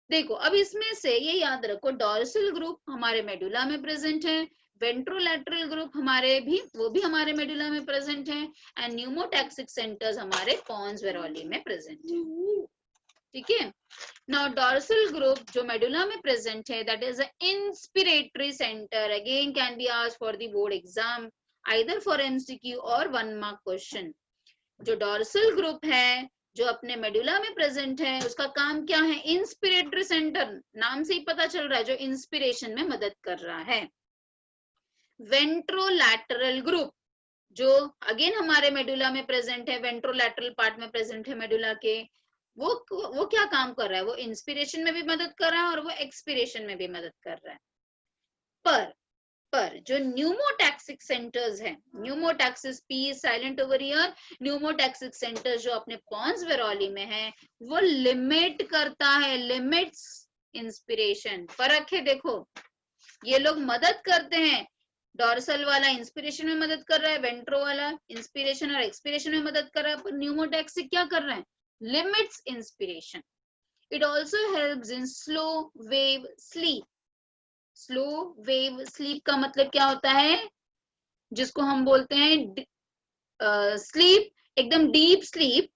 देखो, अब इसमें से ये याद रखो, डॉर्सल ग्रुप हमारे मेडुला में प्रेजेंट है, वेंट्रोलैटरल ग्रुप वो भी हमारे मेडुला में प्रेजेंट है, एंड न्यूमोटैक्सिक सेंटर्स हमारे पॉन्स वेरोली में प्रेजेंट है. ठीक है. नाउ डॉर्सल ग्रुप जो मेडुला में प्रेजेंट है, that is a inspiratory centre. Again can be asked for the board exam. Either for MCQ और 1 मार्क क्वेश्चन। जो डॉर्सल ग्रुप है जो अपने मेडुला में प्रेजेंट है उसका काम क्या है? इंस्पिरेटरी सेंटर, नाम से ही पता चल रहा है, जो इंस्पिरेशन में मदद कर रहा है। वेंट्रोलैटरल ग्रुप जो अगेन हमारे मेडुला में प्रेजेंट है, वेंट्रोलैटरल पार्ट में प्रेजेंट है मेडुला के, वो क्या काम कर रहा है? वो इंस्पिरेशन में भी मदद कर रहा है और वो एक्सपिरेशन में भी मदद कर रहा है। पर जो न्यूमोटैक्सिक सेंटर्स हैं, pneumotaxis, P silent over here, pneumotaxic centres जो अपने पॉन्स वेरोली में है वो लिमिट करता है, लिमिट्स इंस्पिरेशन। फर्क है देखो, ये लोग मदद करते हैं, डॉर्सल वाला इंस्पिरेशन में मदद कर रहा है, वेंट्रो वाला इंस्पिरेशन और एक्सपिरेशन में मदद कर रहा है, पर न्यूमोटैक्सिक क्या कर रहा है? Limits inspiration. It also helps in slow wave sleep. Slow wave sleep का मतलब क्या होता है? जिसको हम बोलते हैं स्लीप, एकदम डीप स्लीप,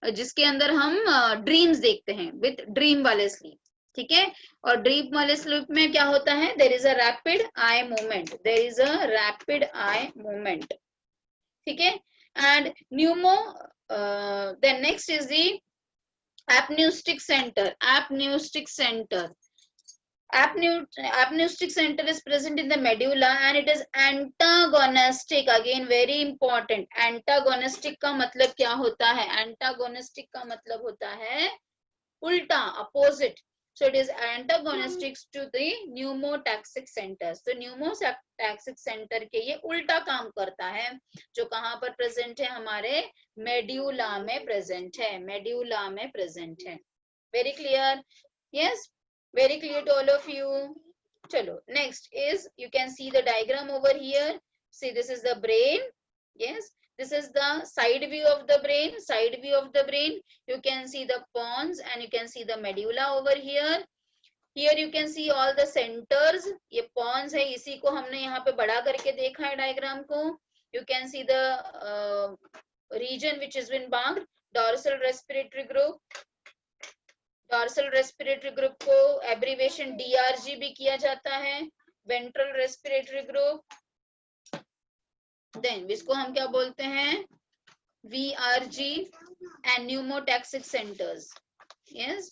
जिसके अंदर हम ड्रीम्स देखते हैं, विथ ड्रीम वाले स्लीप, ठीक है। और ड्रीम वाले स्लीप में क्या होता है? There is a rapid eye movement, there is a rapid eye movement, ठीक है। And pneumo then next is the apneustic center. Apneustic center. Apneustic center is present in the medulla and it is antagonistic. Again very important. Antagonistic का मतलब क्या होता है? Antagonistic का मतलब होता है उल्टा, opposite. So it is antagonistic to the pneumotaxic centers. तो pneumotaxic center के ये उल्टा काम करता है, जो कहाँ पर प्रेजेंट है? हमारे मेड्यूला में प्रेजेंट है, मेड्यूला में प्रेजेंट है। Very clear? Yes, very clear to all of you. Chalo, next is, you can see the diagram over here. See, this is the brain. Yes, this is the side view of the brain. Side view of the brain, you can see the pons and you can see the medulla over here. Here you can see all the centers. ये pons है, इसी को हमने यहाँ पे बड़ा करके देखा है डायग्राम को. You can see the region which has been marked, dorsal respiratory group. Dorsal respiratory group को एब्रीवेशन DRG भी किया जाता है, वेंट्रल रेस्पिरेटरी ग्रुप, देन इसको हम क्या बोलते हैं? VRG and pneumotaxic centres. Yes,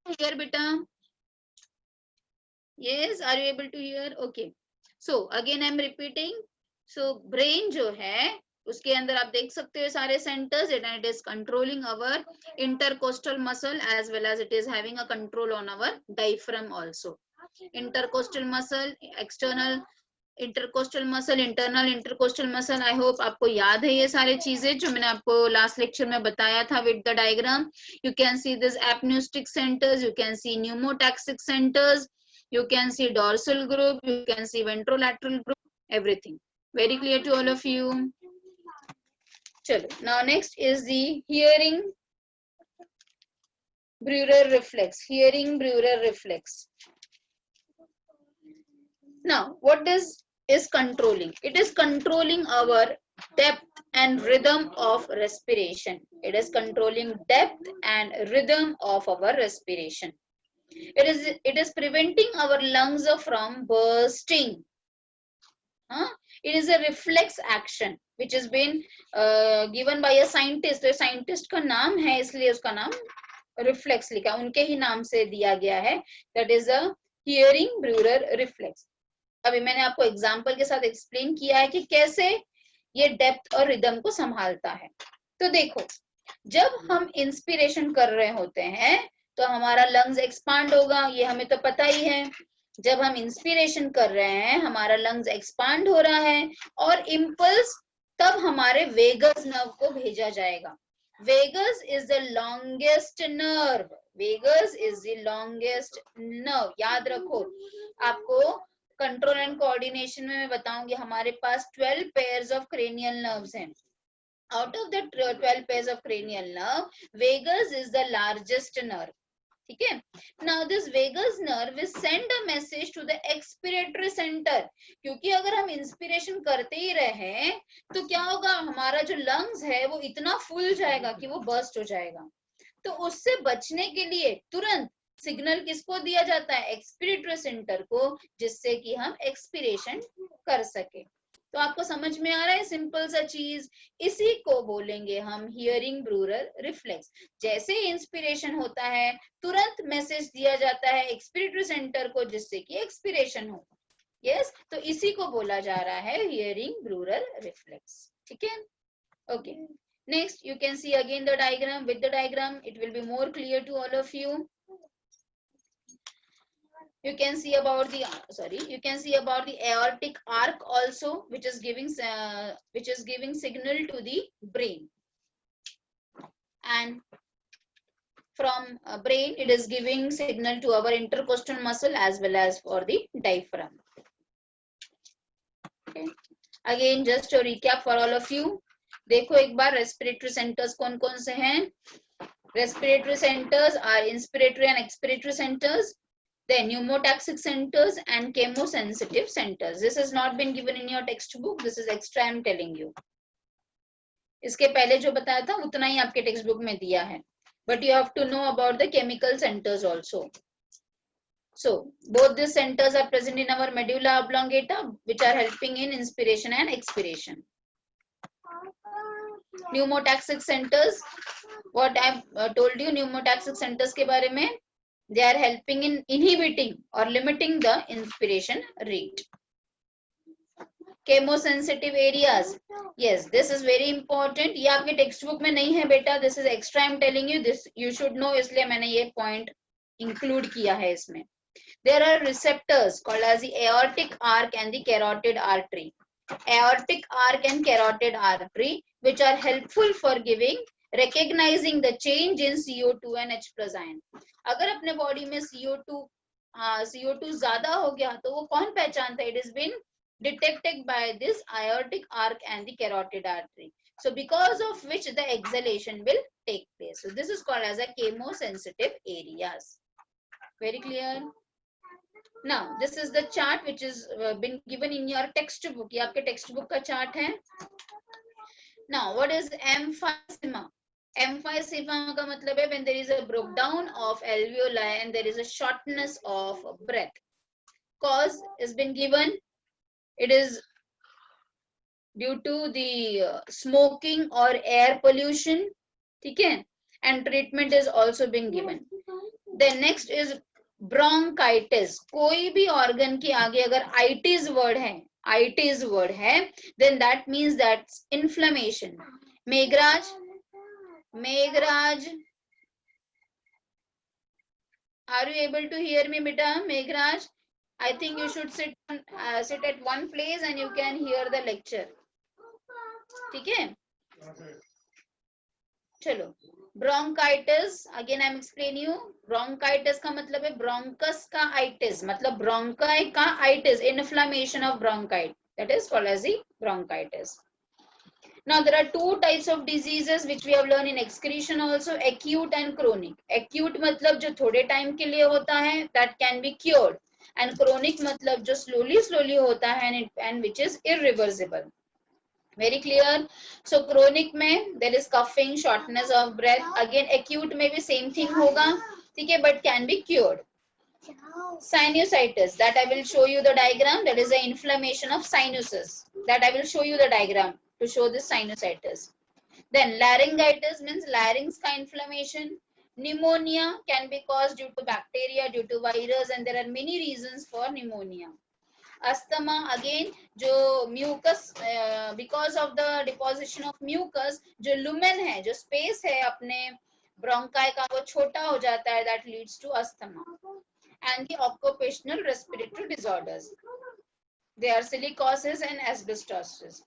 here बेटा? Yes, are you able to hear? Okay. So again I am repeating. So brain जो है उसके अंदर आप देख सकते हो सारे centers, and it is controlling our intercostal muscle as well as it is having a control on our diaphragm also. Intercostal muscle, external intercostal muscle, internal intercostal muscle. I hope आपको याद है ये सारी चीजें जो मैंने आपको last lecture में बताया था with the diagram. You can see this apneustic centers, you can see pneumotaxic centers, you can see dorsal group, you can see ventrolateral group, everything. Very clear to all of you? Chalo. Now next is the hearing Breuer reflex. Hearing Breuer reflex. Now what is controlling? It is controlling our depth and rhythm of respiration. It is controlling depth and rhythm of our respiration. It is preventing our lungs from bursting. It is a reflex action which has been given by a scientist. तो scientist का नाम है इसलिए उसका नाम reflex लिखा, उनके ही नाम से दिया गया है. That is a hearing Breuer reflex. अभी मैंने आपको एग्जाम्पल के साथ एक्सप्लेन किया है कि कैसे ये डेप्थ और रिदम को संभालता है. तो देखो, जब हम इंस्पिरेशन कर रहे होते हैं तो हमारा लंग्स एक्सपांड होगा, ये हमें तो पता ही है. जब हम इंस्पिरेशन कर रहे हैं हमारा लंग्स एक्सपांड हो रहा है और इम्पल्स तब हमारे वेगस नर्व को भेजा जाएगा. Vagus is the longest nerve. Vagus is the longest nerve. याद रखो, आपको कंट्रोल एंड कोऑर्डिनेशन में मैं बताऊंगी. हमारे पास 12 पेयर्स ऑफ क्रेनियल नर्व्स हैं. Out of the 12 pairs of cranial nerve, vagus is the largest nerve. ठीक है. Now this vagus nerve will send a message to the expiratory centre. क्योंकि अगर हम इंस्पिरेशन करते ही रहे तो क्या होगा, हमारा जो लंग्स है वो इतना फूल जाएगा कि वो बर्स्ट हो जाएगा. तो उससे बचने के लिए तुरंत सिग्नल किसको दिया जाता है, एक्सपिरेटरी सेंटर को, जिससे कि हम एक्सपिरेशन कर सके. तो आपको समझ में आ रहा है सिंपल सा चीज. इसी को बोलेंगे हम हियरिंग ब्रूरर रिफ्लेक्स. जैसे इंस्पिरेशन होता है तुरंत मैसेज दिया जाता है एक्सपिरेटरी सेंटर को, जिससे कि एक्सपिरेशन हो. यस, तो इसी को बोला जा रहा है हियरिंग ब्रूरर रिफ्लेक्स. ठीक है. Okay. Next, you can see again the diagram. With the diagram, it will be more clear to all of you. You can see about the you can see about the aortic arc also, which is giving signal to the brain, and from brain it is giving signal to our intercostal muscle as well as for the diaphragm. Okay. Again, just a recap for all of you. देखो एक बार रेस्पिरेटरी सेंटर्स कौन कौन से हैं. Respiratory centers are inspiratory and expiratory centers, then pneumotaxic centers and chemosensitive centers. This has not been given in your textbook. This is extra I am telling you. इसके पहले जो बताया था उतना ही आपके टेक्स्ट बुक में दिया है. But you have to know about the chemical centers also. So both these centers are present in our medulla oblongata, which are helping in inspiration and expiration. Pneumotaxic centers, what I told you pneumotaxic centers के बारे में, they are helping in inhibiting or limiting the inspiration rate. Chemosensitive areas, yes, this is very important. ये आपके टेक्स्ट बुक में नहीं है बेटा, this is extra I am telling you, this you should know, इसलिए मैंने ये point include किया है इसमें. There are receptors called as the aortic arc and the carotid artery. Aortic arc and carotid artery, which are helpful for recognizing the change in CO2 and H plus ion. अगर अपने बॉडी में CO2 ज्यादा हो गया तो वो कौन पहचानता है? It has been detected by this aortic arc and the carotid artery. So because of which the exhalation will take place. So this is called as a chemosensitive areas. Very clear? Now this is the chart which is been given in your textbook. ये आपके textbook का chart है. Now what is emphysema? Emphysema का मतलब है when there is a breakdown of alveoli and there is a shortness of breath. Cause has been given. It is due to the smoking or air pollution. ठीक है? And treatment is also been given. Then next is bronchitis. कोई भी organ के आगे अगर itis word है, then that means that's inflammation. Meghraj, are you able to hear me, beta? Meghraj, I think you should sit at one place and you can hear the lecture. ठीक है? चलो. Bronchitis, again I am explaining you. Bronchitis का मतलब है bronchus का itis, मतलब bronchi का itis, inflammation of bronchi. That is called as the bronchitis. Now there are two types of diseases which we have learned in excretion also, acute and chronic. Acute मतलब जो थोड़े टाइम के लिए होता है, that can be cured, and chronic मतलब जो slowly होता है and which is irreversible. Very clear? So chronic में there is coughing, shortness of breath. Again acute में भी same thing होगा, ठीक है, but can be cured. Sinusitis, that I will show you the diagram. That is the inflammation of sinuses. That I will show you the diagram to show this sinusitis. Then laryngitis means larynx ka inflammation. Pneumonia can be caused due to bacteria, due to virus, and there are many reasons for pneumonia. Asthma, again जो mucus, because of the deposition of mucus, जो lumen है, जो space है अपने bronchi का वो छोटा हो जाता है, that leads to asthma. And the occupational respiratory disorders, they are silicosis and asbestosis.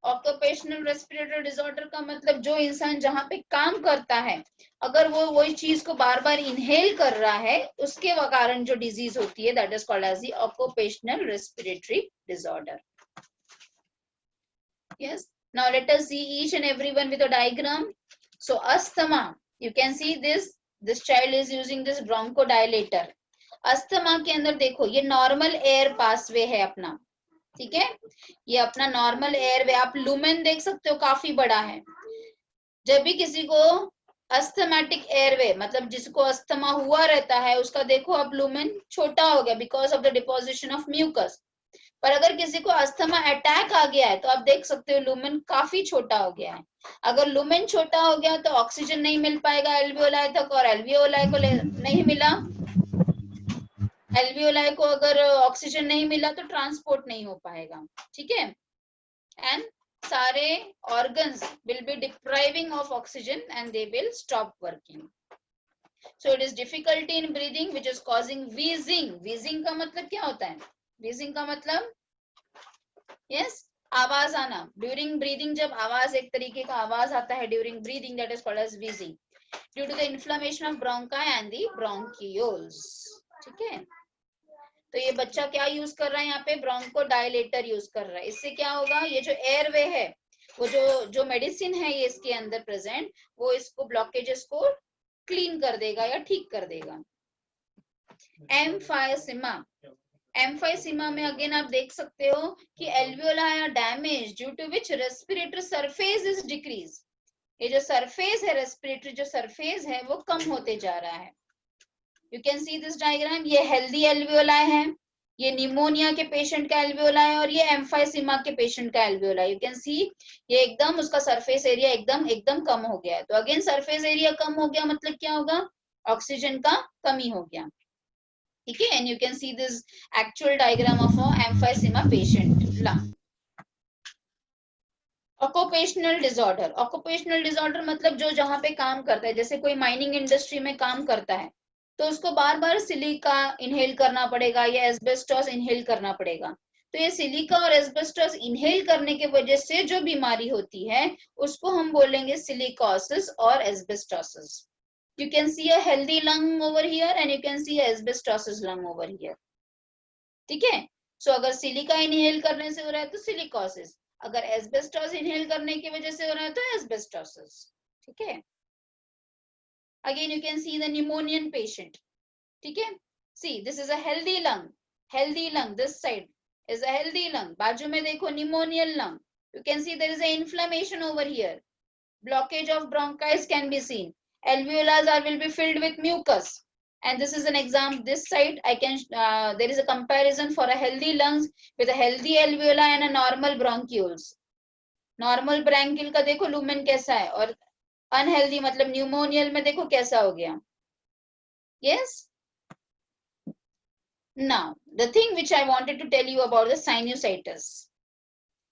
Occupational respiratory disorder का मतलब जो इंसान जहाँ पे काम करता है, अगर वो वही चीज को बार बार इनहेल कर रहा है, उसके कारण जो डिजीज होती है, that is called as the occupational respiratory disorder. Yes. Now let us see each and every one with a diagram. So asthma, you can see this this child is using this bronchodilator. Asthma के अंदर देखो ये नॉर्मल एयर पासवे है अपना, ठीक है, ये अपना नॉर्मल एयर वे। आप लुमेन देख सकते हो काफी बड़ा है। जब भी किसी को अस्थमेटिक एयरवे मतलब जिसको अस्थमा हुआ रहता है उसका देखो अब लुमेन छोटा हो गया because of the deposition of mucus. पर अगर किसी को अस्थमा अटैक आ गया है तो आप देख सकते हो लुमेन काफी छोटा हो गया है। अगर लुमेन छोटा हो गया तो ऑक्सीजन नहीं मिल पाएगा एल्वियोलाई तक, और एल्वियोलाई को नहीं मिला, एल्वियोलाई को अगर ऑक्सीजन नहीं मिला तो ट्रांसपोर्ट नहीं हो पाएगा, ठीक है। एंड सारे organs will be depriving of oxygen and they will stop working. So it is difficulty in breathing which is causing wheezing. Wheezing का मतलब क्या होता है? Wheezing का मतलब yes आवाज आना ड्यूरिंग ब्रीदिंग। जब आवाज एक तरीके का आवाज आता है during breathing, that is called as wheezing due to the inflammation of bronchi and the bronchioles, ठीक है। तो ये बच्चा क्या यूज कर रहा है यहाँ पे? ब्रोंकोडायलेटर यूज कर रहा है। इससे क्या होगा, ये जो एयरवे है वो जो मेडिसिन है ये इसके अंदर प्रेजेंट, वो इसको ब्लॉकेजेस को क्लीन कर देगा या ठीक कर देगा। एम्फाइसीमा, एम्फाइसीमा में अगेन आप देख सकते हो कि alveoli are damage due to which respiratory surface is decrease. ये जो सरफेस है रेस्पिरेटरी जो सरफेस है वो कम होते जा रहा है। You can see this diagram, ये हेल्दी एल्वियोलाई है, ये निमोनिया के पेशेंट का एल्वियोलाई है, और ये एम्फाइसीमा के पेशेंट का एल्वियोलाई। यू कैन सी ये एकदम उसका सरफेस एरिया एकदम कम हो गया है। तो अगेन सरफेस एरिया कम हो गया मतलब क्या होगा? ऑक्सीजन का कमी हो गया, ठीक है। And you can see this actual diagram of emphysema patient lung. Occupational disorder, occupational disorder मतलब जो जहां पे काम करता है, जैसे कोई माइनिंग इंडस्ट्री में काम करता है तो उसको बार बार सिलिका इनहेल करना पड़ेगा या एस्बेस्टॉस इनहेल करना पड़ेगा। तो ये सिलिका और एस्बेस्टॉस इनहेल करने की वजह से जो बीमारी होती है उसको हम बोलेंगे सिलिकोसिस और asbestosis. You can see a healthy lung over here and you can see a asbestosis lung over here, ठीक है। सो अगर सिलिका इनहेल करने से हो रहा है तो सिलिकोसिस, अगर एस्बेस्टॉस इनहेल करने की वजह से हो रहा है तो एस्बेस्टोसिस, ठीक है। Again you can see the pneumonian patient, ठीक है। See this is a healthy lung, healthy lung, this side is a healthy lung, बाजू में देखो pneumonial lung, you can see there is a inflammation over here, blockage of bronchi can be seen, alveolars will be filled with mucus, and this is an example. This side I can there is a comparison for a healthy lungs with a healthy alveoli and a normal bronchioles. Normal bronchiole का देखो लुमेन कैसा है, और अनहेल्दी मतलब न्यूमोनियल में देखो कैसा हो गया। Yes, now the thing which I wanted to tell you about the sinusitis.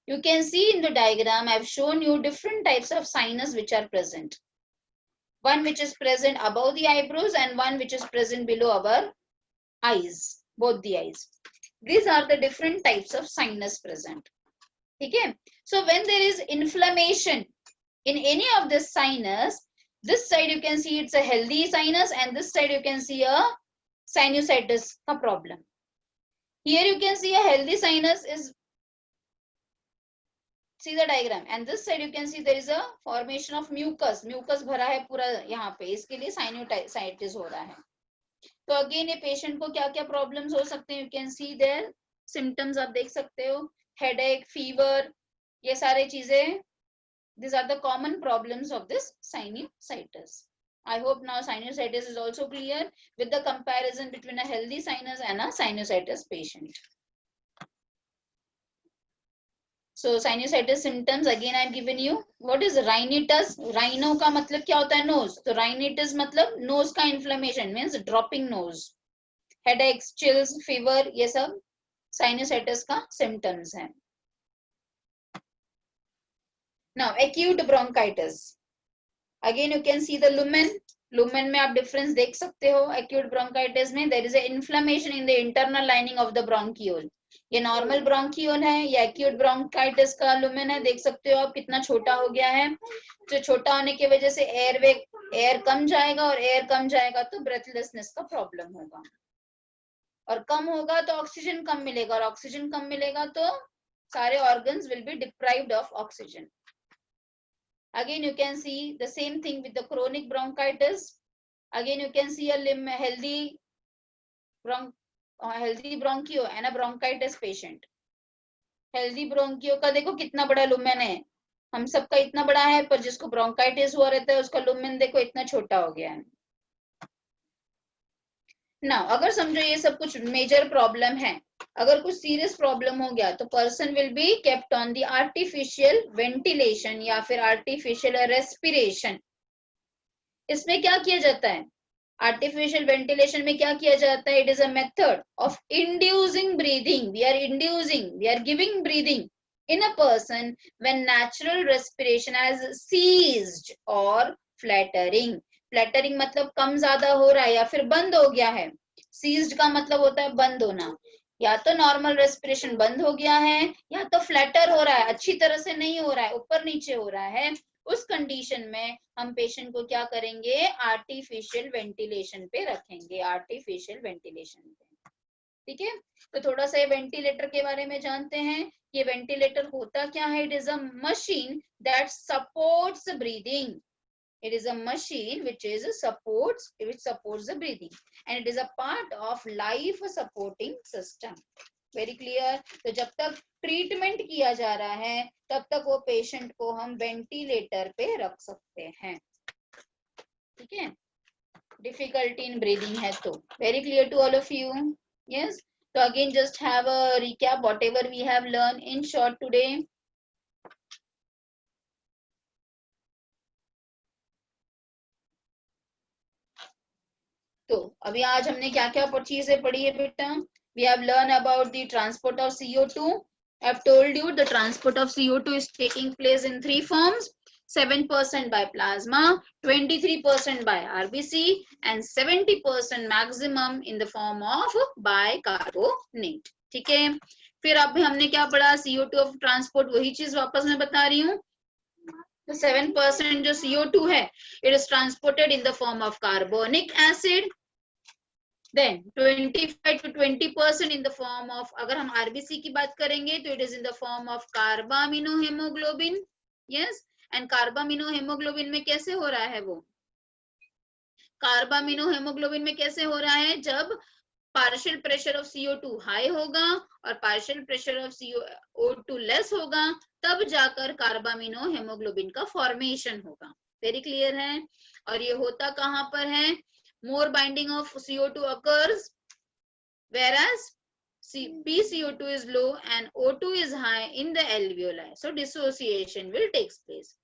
You can see in the diagram I have shown you different types of sinus which are present, one which is present above the eyebrows and one which is present below our eyes, both the eyes. These are the different types of sinus present, okay. So when there is inflammation in any of this sinus, this side you can see it's a healthy sinus and this side you can see a sinusitis ka problem. Here you can see a healthy sinus is, see the diagram, and this side you can see there is a formation of mucus, mucus भरा है पूरा यहाँ पे, इसके लिए sinusitis हो रहा है। तो अगेन ये पेशेंट को क्या क्या प्रॉब्लम्स हो सकते हैं, you can see there symptoms आप देख सकते हो, हेडेक, फीवर, ये सारे चीजें, these are the common problems of this sinusitis. I hope now sinusitis is also clear with the comparison between a healthy sinus and a sinusitis patient. So sinusitis symptoms again I have given you. What is rhinitis? Rhino का मतलब क्या होता है? nose. तो rhinitis मतलब nose का inflammation, means dropping nose. Headaches, chills, fever, ये सब sinusitis का symptoms हैं. Now acute bronchitis. Again you can see the lumen. Lumen में आप difference देख सकते हो. Acute bronchitis में there is a inflammation in the internal lining of the bronchiole. ये normal bronchiole है, ये acute bronchitis का lumen है. देख सकते हो आप कितना छोटा हो गया है. जो छोटा होने की वजह से एयर कम जाएगा, और एयर कम जाएगा तो breathlessness का problem होगा, और कम होगा तो ऑक्सीजन कम मिलेगा, और ऑक्सीजन कम मिलेगा तो सारे organs will be deprived of oxygen. Again you can see the same thing with the chronic bronchitis. Again you can see a healthy bronchio and a bronchitis patient. Healthy bronchiole का देखो कितना बड़ा लुमेन है, हम सबका इतना बड़ा है, पर जिसको ब्रोंकाइटिस हुआ रहता है उसका लुमेन देखो इतना छोटा हो गया है ना। अगर समझो ये सब कुछ मेजर प्रॉब्लम है, अगर कुछ सीरियस प्रॉब्लम हो गया तो person will be kept on the artificial ventilation या फिर आर्टिफिशियल रेस्पिरेशन। इसमें क्या किया जाता है, आर्टिफिशियल वेंटिलेशन में क्या किया जाता है, it is a method of inducing breathing, we are giving breathing in a person when natural respiration has ceased or flattering. Flattering मतलब कम ज्यादा हो रहा है या फिर बंद हो गया है, ceased का मतलब होता है बंद होना, या तो नॉर्मल रेस्पिरेशन बंद हो गया है या तो फ्लैटर हो रहा है, अच्छी तरह से नहीं हो रहा है, ऊपर नीचे हो रहा है, उस कंडीशन में हम पेशेंट को क्या करेंगे, आर्टिफिशियल वेंटिलेशन पे रखेंगे, आर्टिफिशियल वेंटिलेशन पे। ठीक है, तो थोड़ा सा ये वेंटिलेटर के बारे में जानते हैं। ये वेंटिलेटर होता क्या है, it is a machine that supports breathing, it is a machine which supports the breathing and it is a part of life supporting system. Very clear? तो जब तक ट्रीटमेंट किया जा रहा है तब तक वो पेशेंट को हम वेंटिलेटर पे रख सकते हैं। ठीक है, डिफिकल्टी इन ब्रीदिंग है तो very clear to all of you? Yes, so again just have a recap whatever we have learned in short today. तो अभी आज हमने क्या क्या चीजें पढ़ी है बेटा, we have learned about the transport of CO2. I've told you the transport of CO2 is taking place in three forms, 7% by plasma, 23% by RBC and 70% maximum in the form of bicarbonate. ठीक है, फिर अभी हमने क्या पढ़ा, CO2 of transport, वही चीज वापस मैं बता रही हूँ। तो 7% जो CO2 है, it is transported in the form of carbonic acid. Then 25 to 20% in the form of, अगर हम RBC की बात करेंगे तो it is in the form of carbaminohemoglobin. Yes, and carbaminohemoglobin में कैसे हो रहा है वो, कार्बामिनोहेमोग्लोबिन में कैसे हो रहा है, जब partial pressure of CO2 high होगा और partial pressure of CO2 less होगा, तब जाकर कार्बामिनोहेमोग्लोबिन का फॉर्मेशन होगा। वेरी क्लियर है? और ये होता कहां पर है, more binding of CO2 occurs whereas PCO2 is low and O2 is high in the alveoli, so dissociation will take place.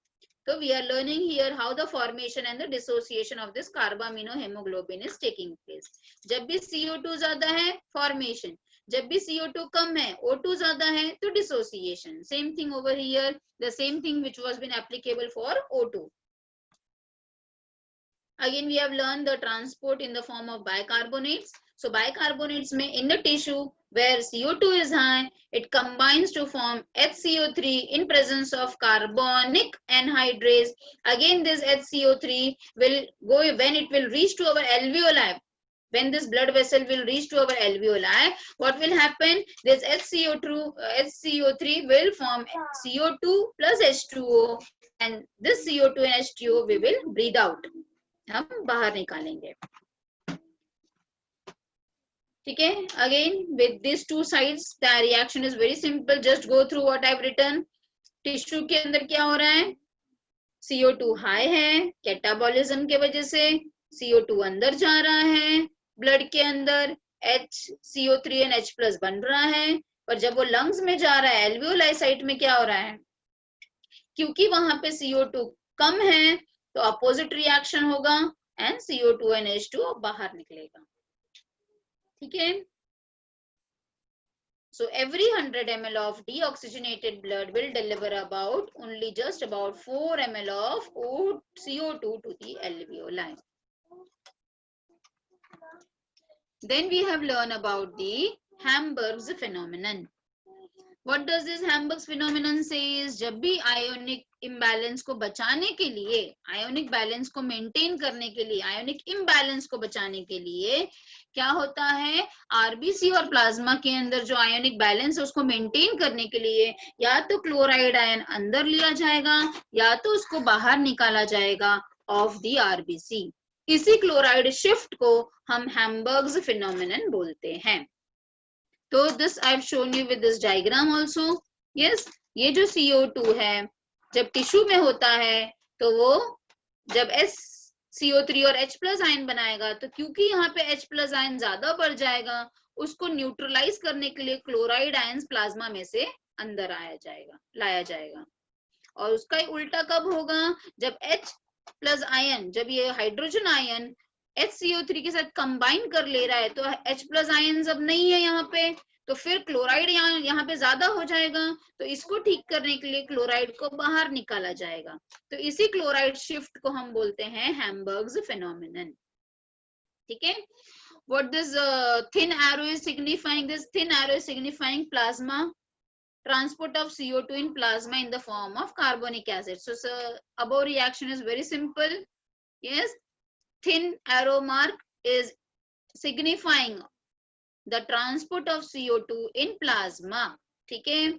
So we are learning here how the formation and the dissociation of this carbaminohemoglobin is taking place. जब भी CO2 ज्यादा है formation, जब भी CO2 कम है, O2 ज्यादा है तो dissociation. Same thing over here, the same thing which was been applicable for O2. Again we have learned the transport in the form of bicarbonates. So bicarbonates में in the tissue where CO2 is high, it combines to form HCO3 in presence of carbonic anhydrase. Again this HCO3 will go, when it will reach to our alveoli, when this blood vessel will reach to our alveoli, what will happen, this HCO3 will form CO2 plus H2O and this CO2 and H2O we will breathe out, हम बाहर निकालेंगे। ठीक है, again with this two sides the reaction is very simple, just go through what I have written. Tissue के अंदर क्या हो रहा है, CO2 हाई है, कैटाबॉलिज्म के वजह से CO2 अंदर जा रहा है, ब्लड के अंदर HCO3 and H+ बन रहा है, पर जब वो लंग्स में जा रहा है एल्वियोलाई साइट में क्या हो रहा है, क्योंकि वहां पे CO2 कम है तो अपोजिट रिएक्शन होगा एंड CO2 and H2O बाहर निकलेगा। ठीक है, so every 100 ml of deoxygenated blood will deliver about only just about 4 ml of CO2 to the alveoli. Then we have learned about the Hamburg's phenomenon. What does this Hamburg's phenomenon says? जब भी आयोनिक इम्बैलेंस को बचाने के लिए, आयोनिक बैलेंस को मेंटेन करने के लिए, आयोनिक इम्बैलेंस को बचाने के लिए क्या होता है, आरबीसी और प्लाज्मा के अंदर जो आयोनिक बैलेंस है उसको मेंटेन करने के लिए या तो क्लोराइड आयन अंदर लिया जाएगा या तो उसको बाहर निकाला जाएगा ऑफ द आरबीसी। इसी क्लोराइड शिफ्ट को हम हैम्बर्ग्स फिनोमिनन बोलते हैं। तो this I have shown you with this diagram also. Yes, ये जो CO2 है जब टिश्यू में होता है तो वो जब CO3 और H+ आयन बनाएगा, तो क्योंकि यहाँ पे H+ आयन ज्यादा बढ़ जाएगा, उसको न्यूट्रलाइज करने के लिए क्लोराइड आयन प्लाज्मा में से अंदर लाया जाएगा। और उसका ही उल्टा कब होगा, जब H+ आयन, जब ये हाइड्रोजन आयन HCO3 के साथ कंबाइन कर ले रहा है, तो H+ आयन अब नहीं है यहाँ पे, तो फिर क्लोराइड यहाँ पे ज्यादा हो जाएगा, तो इसको ठीक करने के लिए क्लोराइड को बाहर निकाला जाएगा। तो इसी क्लोराइड शिफ्ट को हम बोलते हैं हैम्बर्ग्स फिनोमिनन। ठीक है, what this thin arrow is signifying? This thin arrow is signifying plasma transport of CO2 in plasma in the form of carbonic acid. So above reaction is very simple. Yes, thin arrow mark is signifying the transport of CO2 in plasma. ठीक है,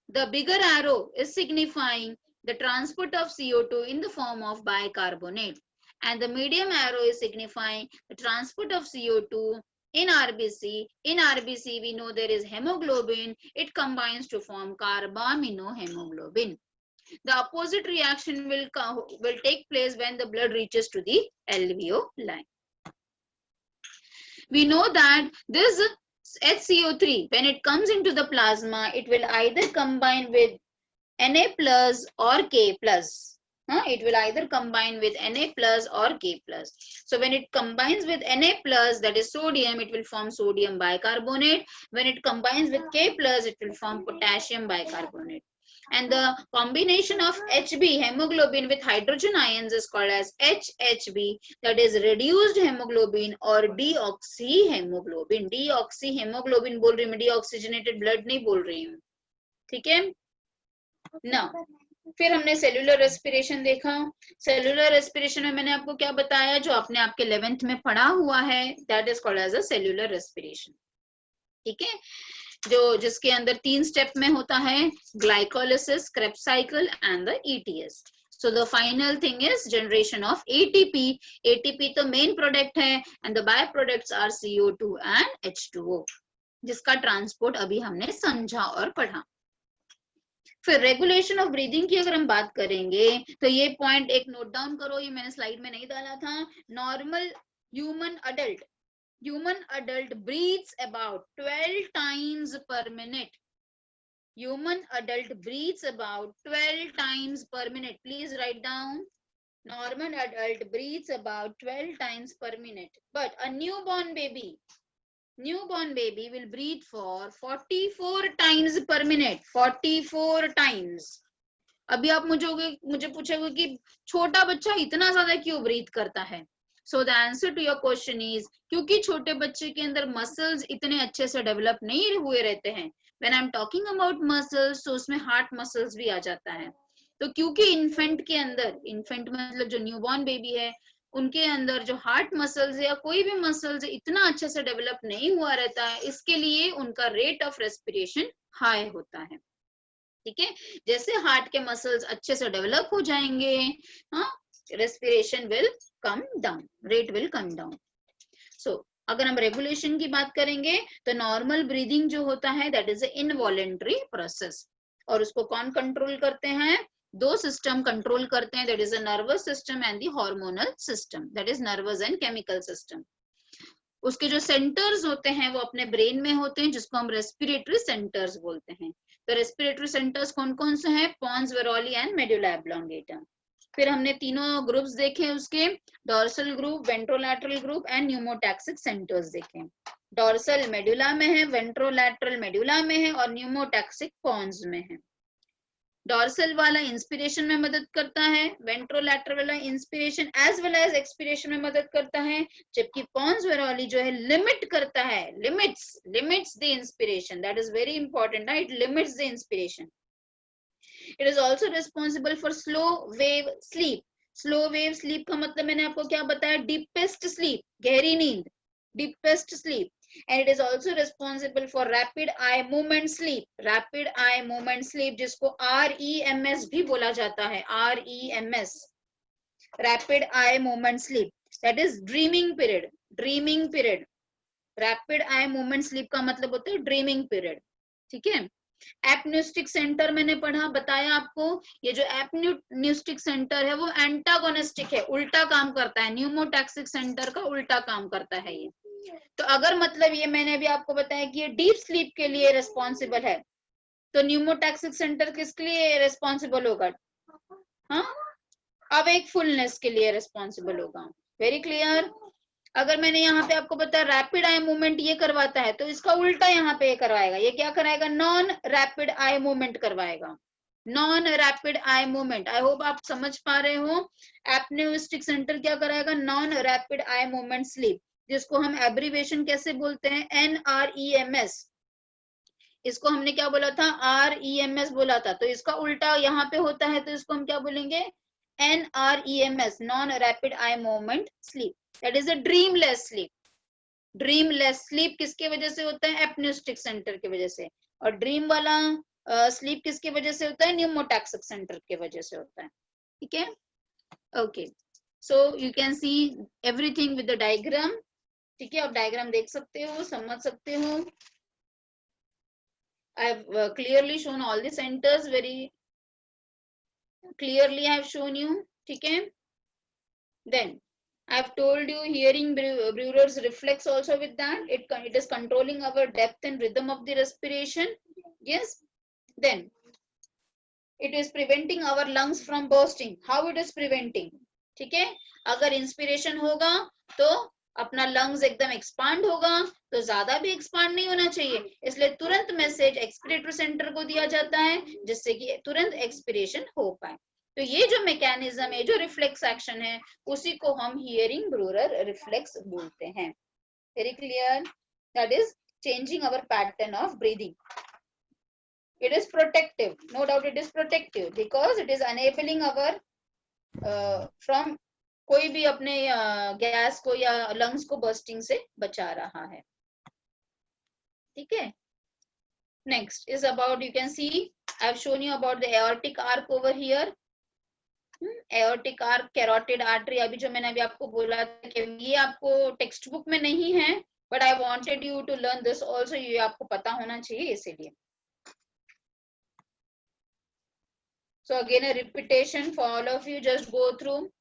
the bigger arrow is signifying the transport of CO2 in the form of bicarbonate, and the medium arrow is signifying the transport of CO2 in RBC. In RBC we know there is hemoglobin, it combines to form carbaminohemoglobin. The opposite reaction will take place when the blood reaches to the alveoli. We know that this HCO3, when it comes into the plasma, it will either combine with Na plus or K plus. It will either combine with Na plus or K plus. So when it combines with Na plus, that is sodium, it will form sodium bicarbonate. When it combines with K plus, it will form potassium bicarbonate. And the combination of HB, hemoglobin, with hydrogen ions is called as HHB, that is reduced hemoglobin or deoxyhemoglobin. Deoxyhemoglobin बोल रही हूँ, deoxygenated blood नहीं बोल रही हूँ। ठीक है ना। फिर हमने सेल्यूलर रेस्पिरेशन देखा। सेल्यूलर रेस्पिरेशन में मैंने आपको क्या बताया, जो आपने आपके 11th में पढ़ा हुआ है, that is called as a cellular respiration. ठीक है, जिसके अंदर 3 स्टेप में होता है, glycolysis, Krebs cycle and the ETS. So the final thing is generation of ATP. ATP तो मेन प्रोडक्ट है, and the by products are CO2 and H2O, जिसका ट्रांसपोर्ट अभी हमने समझा और पढ़ा। फिर रेगुलेशन ऑफ ब्रीदिंग की अगर हम बात करेंगे तो ये पॉइंट एक नोट डाउन करो, ये मैंने स्लाइड में नहीं डाला था। Normal human adult breathes about 12 times per minute. Human adult breathes about 12 times per minute. Please write down. Normal adult breathes about 12 times per minute. But a newborn baby will breathe for 44 times per minute. 44 times. अभी आप मुझे पूछोगे कि छोटा बच्चा इतना ज्यादा क्यों ब्रीथ करता है? So the answer to your question is, क्योंकि छोटे बच्चे के अंदर मसल्स इतने अच्छे से डेवलप नहीं हुए रहते हैं। When I'm talking about muscles, तो उसमें हार्ट मसल्स भी आ जाता है। तो क्योंकि इन्फेंट के अंदर, इन्फेंट मतलब जो न्यूबॉर्न बेबी है, उनके अंदर जो हार्ट मसल्स या कोई भी मसल्स इतना अच्छे से डेवलप नहीं हुआ रहता है, इसके लिए उनका रेट ऑफ रेस्पिरेशन हाई होता है। ठीक है, जैसे हार्ट के मसल्स अच्छे से डेवलप हो जाएंगे, respiration will come down, rate will come down. So अगर हम रेगुलेशन की बात करेंगे तो नॉर्मल ब्रीदिंग जो होता है दैट इज इनवॉलेंट्री प्रोसेस, और उसको कौन कंट्रोल करते हैं? 2 सिस्टम कंट्रोल करते हैं, that is a nervous system and the hormonal system, that is nervous and chemical system. उसके जो सेंटर्स होते हैं वो अपने ब्रेन में होते हैं, जिसको हम रेस्पिरेटरी सेंटर्स बोलते हैं। तो रेस्पिरेटरी सेंटर्स कौन कौन से हैं? Pons, Varolii and medulla oblongata. फिर हमने तीनों ग्रुप्स देखे उसके, dorsal group, ventrolateral group and pneumotaxic centres देखे। डॉर्सल मेडुला में है, वेंट्रोलैटरल मेडुला में है और न्यूमोटैक्सिक पोन्स में है। डॉर्सल वाला इंस्पिरेशन में मदद करता है, वेंट्रोलैटरल वाला inspiration as well as expiration में मदद करता है, जबकि पोन्स वेरोली जो है लिमिट करता है, limits the inspiration, that is very important, it limits the inspiration. It is also responsible for slow wave sleep. Slow wave sleep का मतलब मैंने आपको क्या बताया? Deepest sleep, गहरी नींद, deepest sleep. And it is also responsible for rapid eye movement sleep. Rapid eye movement sleep जिसको REMS भी बोला जाता है, REMS, rapid eye movement sleep. That is dreaming period. Dreaming period, rapid eye movement sleep का मतलब होता है ड्रीमिंग पीरियड. ठीक है. एपन्यूस्टिक सेंटर मैंने पढ़ा, बताया आपको. ये जो एपन्यूस्टिक सेंटर है वो एंटागोनिस्टिक है, उल्टा काम करता है. न्यूमोटैक्सिक सेंटर का उल्टा काम करता है ये. तो अगर मतलब ये मैंने अभी आपको बताया कि ये डीप स्लीप के लिए रिस्पॉन्सिबल है, तो न्यूमोटैक्सिक सेंटर किसके लिए रिस्पॉन्सिबल होगा? हाँ, अब एक फुलनेस के लिए रिस्पॉन्सिबल होगा. Very clear. अगर मैंने यहाँ पे आपको बताया रैपिड आई मूवमेंट ये करवाता है, तो इसका उल्टा यहाँ पे करवाएगा. ये क्या कराएगा? नॉन रैपिड आई मूवमेंट करवाएगा. Non rapid eye movement. I hope आप समझ पा रहे हो. एपन्यूस्टिक सेंटर क्या कराएगा? Non rapid eye movement sleep, जिसको हम एब्रीवेशन कैसे बोलते हैं? NREMS. इसको हमने क्या बोला था? REMS बोला था. तो इसका उल्टा यहाँ पे होता है, तो इसको हम क्या बोलेंगे? NREMS, non rapid eye movement sleep. That is a dreamless sleep. Dreamless sleep किसके वजह से होता है? एपन्यूस्टिक सेंटर की वजह से. और ड्रीम वाला स्लीप किसकी वजह से होता है? न्यूमोटैक्सिक सेंटर की वजह से होता है. ठीक है. Okay, so you can see everything with the diagram. ठीक है, आप डायग्राम देख सकते हो, समझ सकते हो. I have clearly shown all the centers, very clearly I have shown you. ठीक है. Then I have told you hearing Brewer's reflex also with that. It is controlling our depth and rhythm of the respiration. Yes. Then it is preventing our lungs from bursting. How it is preventing? ठीक है. अगर इंस्पिरेशन होगा तो अपना लंग्स एकदम एक्सपांड होगा, तो ज्यादा भी एक्सपांड नहीं होना चाहिए, इसलिए तुरंत मैसेज एक्सपिरेटरी सेंटर को दिया जाता है, जिससे कि तुरंत एक्सपिरेशन हो पाए. तो ये जो मैकेनिज्म है, जो रिफ्लेक्स एक्शन है, उसी को हम हियरिंग ब्रूअर रिफ्लेक्स बोलते हैं. Very clear. That is changing our pattern of breathing. It is protective, no doubt it is protective, because it is enabling our from कोई भी अपने गैस को या लंग्स को बर्स्टिंग से बचा रहा है. ठीक है. Next is about, you can see I have shown you about the aortic arch over here. Aortic arch, carotid artery. अभी जो मैंने अभी आपको बोला था कि ये आपको टेक्स्ट बुक में नहीं है, but I wanted you to learn this also. ये आपको पता होना चाहिए, इसीलिए. So again a repetition for all of you, just go through.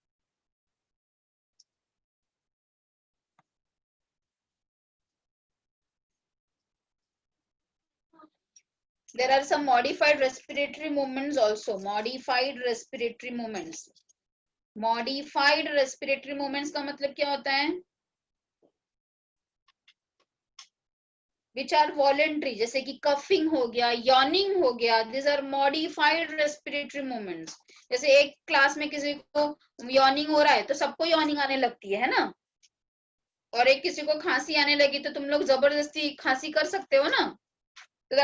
There are some modified respiratory movements also. Modified respiratory movements. Modified respiratory movements का मतलब क्या होता है? Which are voluntary, जैसे कि कफिंग हो गया, यॉर्निंग हो गया. These are modified respiratory movements. जैसे एक क्लास में किसी को यॉर्निंग हो रहा है, तो सबको यॉर्निंग आने लगती है ना. और एक किसी को खांसी आने लगी, तो तुम लोग जबरदस्ती खांसी कर सकते हो ना. तो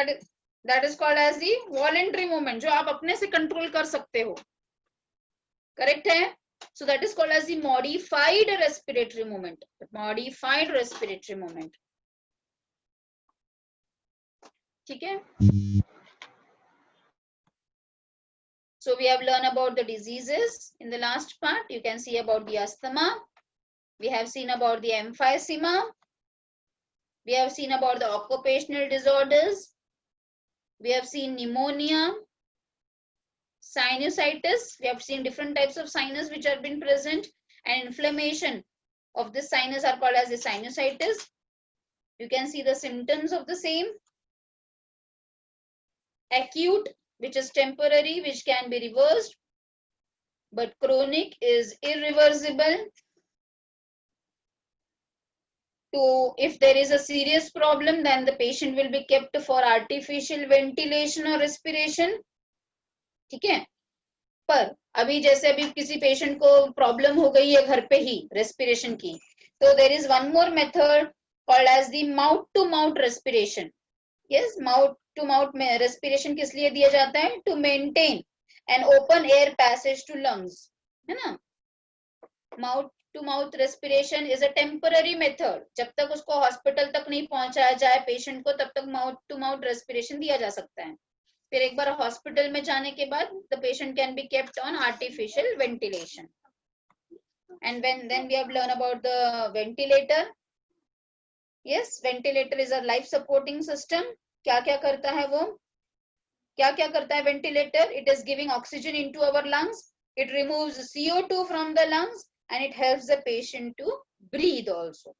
that is called as the voluntary movement, जो आप अपने से कंट्रोल कर सकते हो. करेक्ट है. So that is called as the modified respiratory movement. Modified respiratory movement. ठीक है. So we have learned about the diseases in the last part. You can see about the asthma. We have seen about the emphysema. We have seen about the occupational disorders. We have seen pneumonia, sinusitis. We have seen different types of sinus which have been present, and inflammation of the sinus are called as the sinusitis. You can see the symptoms of the same. Acute, which is temporary, which can be reversed, but chronic is irreversible. So if there is a serious problem, then the patient will be kept for artificial ventilation or respiration. ठीक है. पर अभी जैसे अभी किसी पेशेंट को प्रॉब्लम हो गई है घर पे ही रेस्पिरेशन की, तो there is one more method called as the mouth to mouth respiration. Yes, mouth to mouth में रेस्पिरेशन किस लिए दिया जाता है? To maintain an open air passage to lungs, है ना. Mouth to mouth respiration is a temporary method. जब तक उसको हॉस्पिटल तक नहीं पहुंचाया जाए पेशेंट को, तब तक माउथ टू माउथ रेस्पिरेशन दिया जा सकता है. फिर एक बार हॉस्पिटल में जाने के बाद the patient can be kept on artificial ventilation. And then we have learned about the ventilator. Yes, ventilator is a life supporting system. क्या क्या करता है वो? क्या क्या करता है ventilator? It is giving oxygen into our lungs. It removes CO2 from the lungs and it helps the patient to breathe also.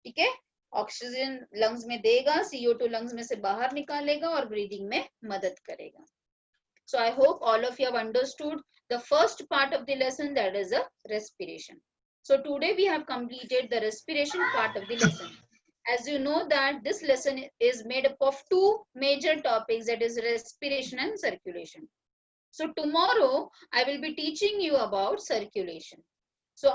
ठीक है? ऑक्सीजन लंग्स में देगा, CO2 लंग्स में से बाहर निकालेगा और ब्रीदिंग में मदद करेगा. So I hope all of you have understood the first part of the lesson, that is a respiration. So today we have completed the respiration part of the lesson. As you know that this lesson is made up of two major topics, that is respiration and circulation. So tomorrow I will be teaching you about circulation. So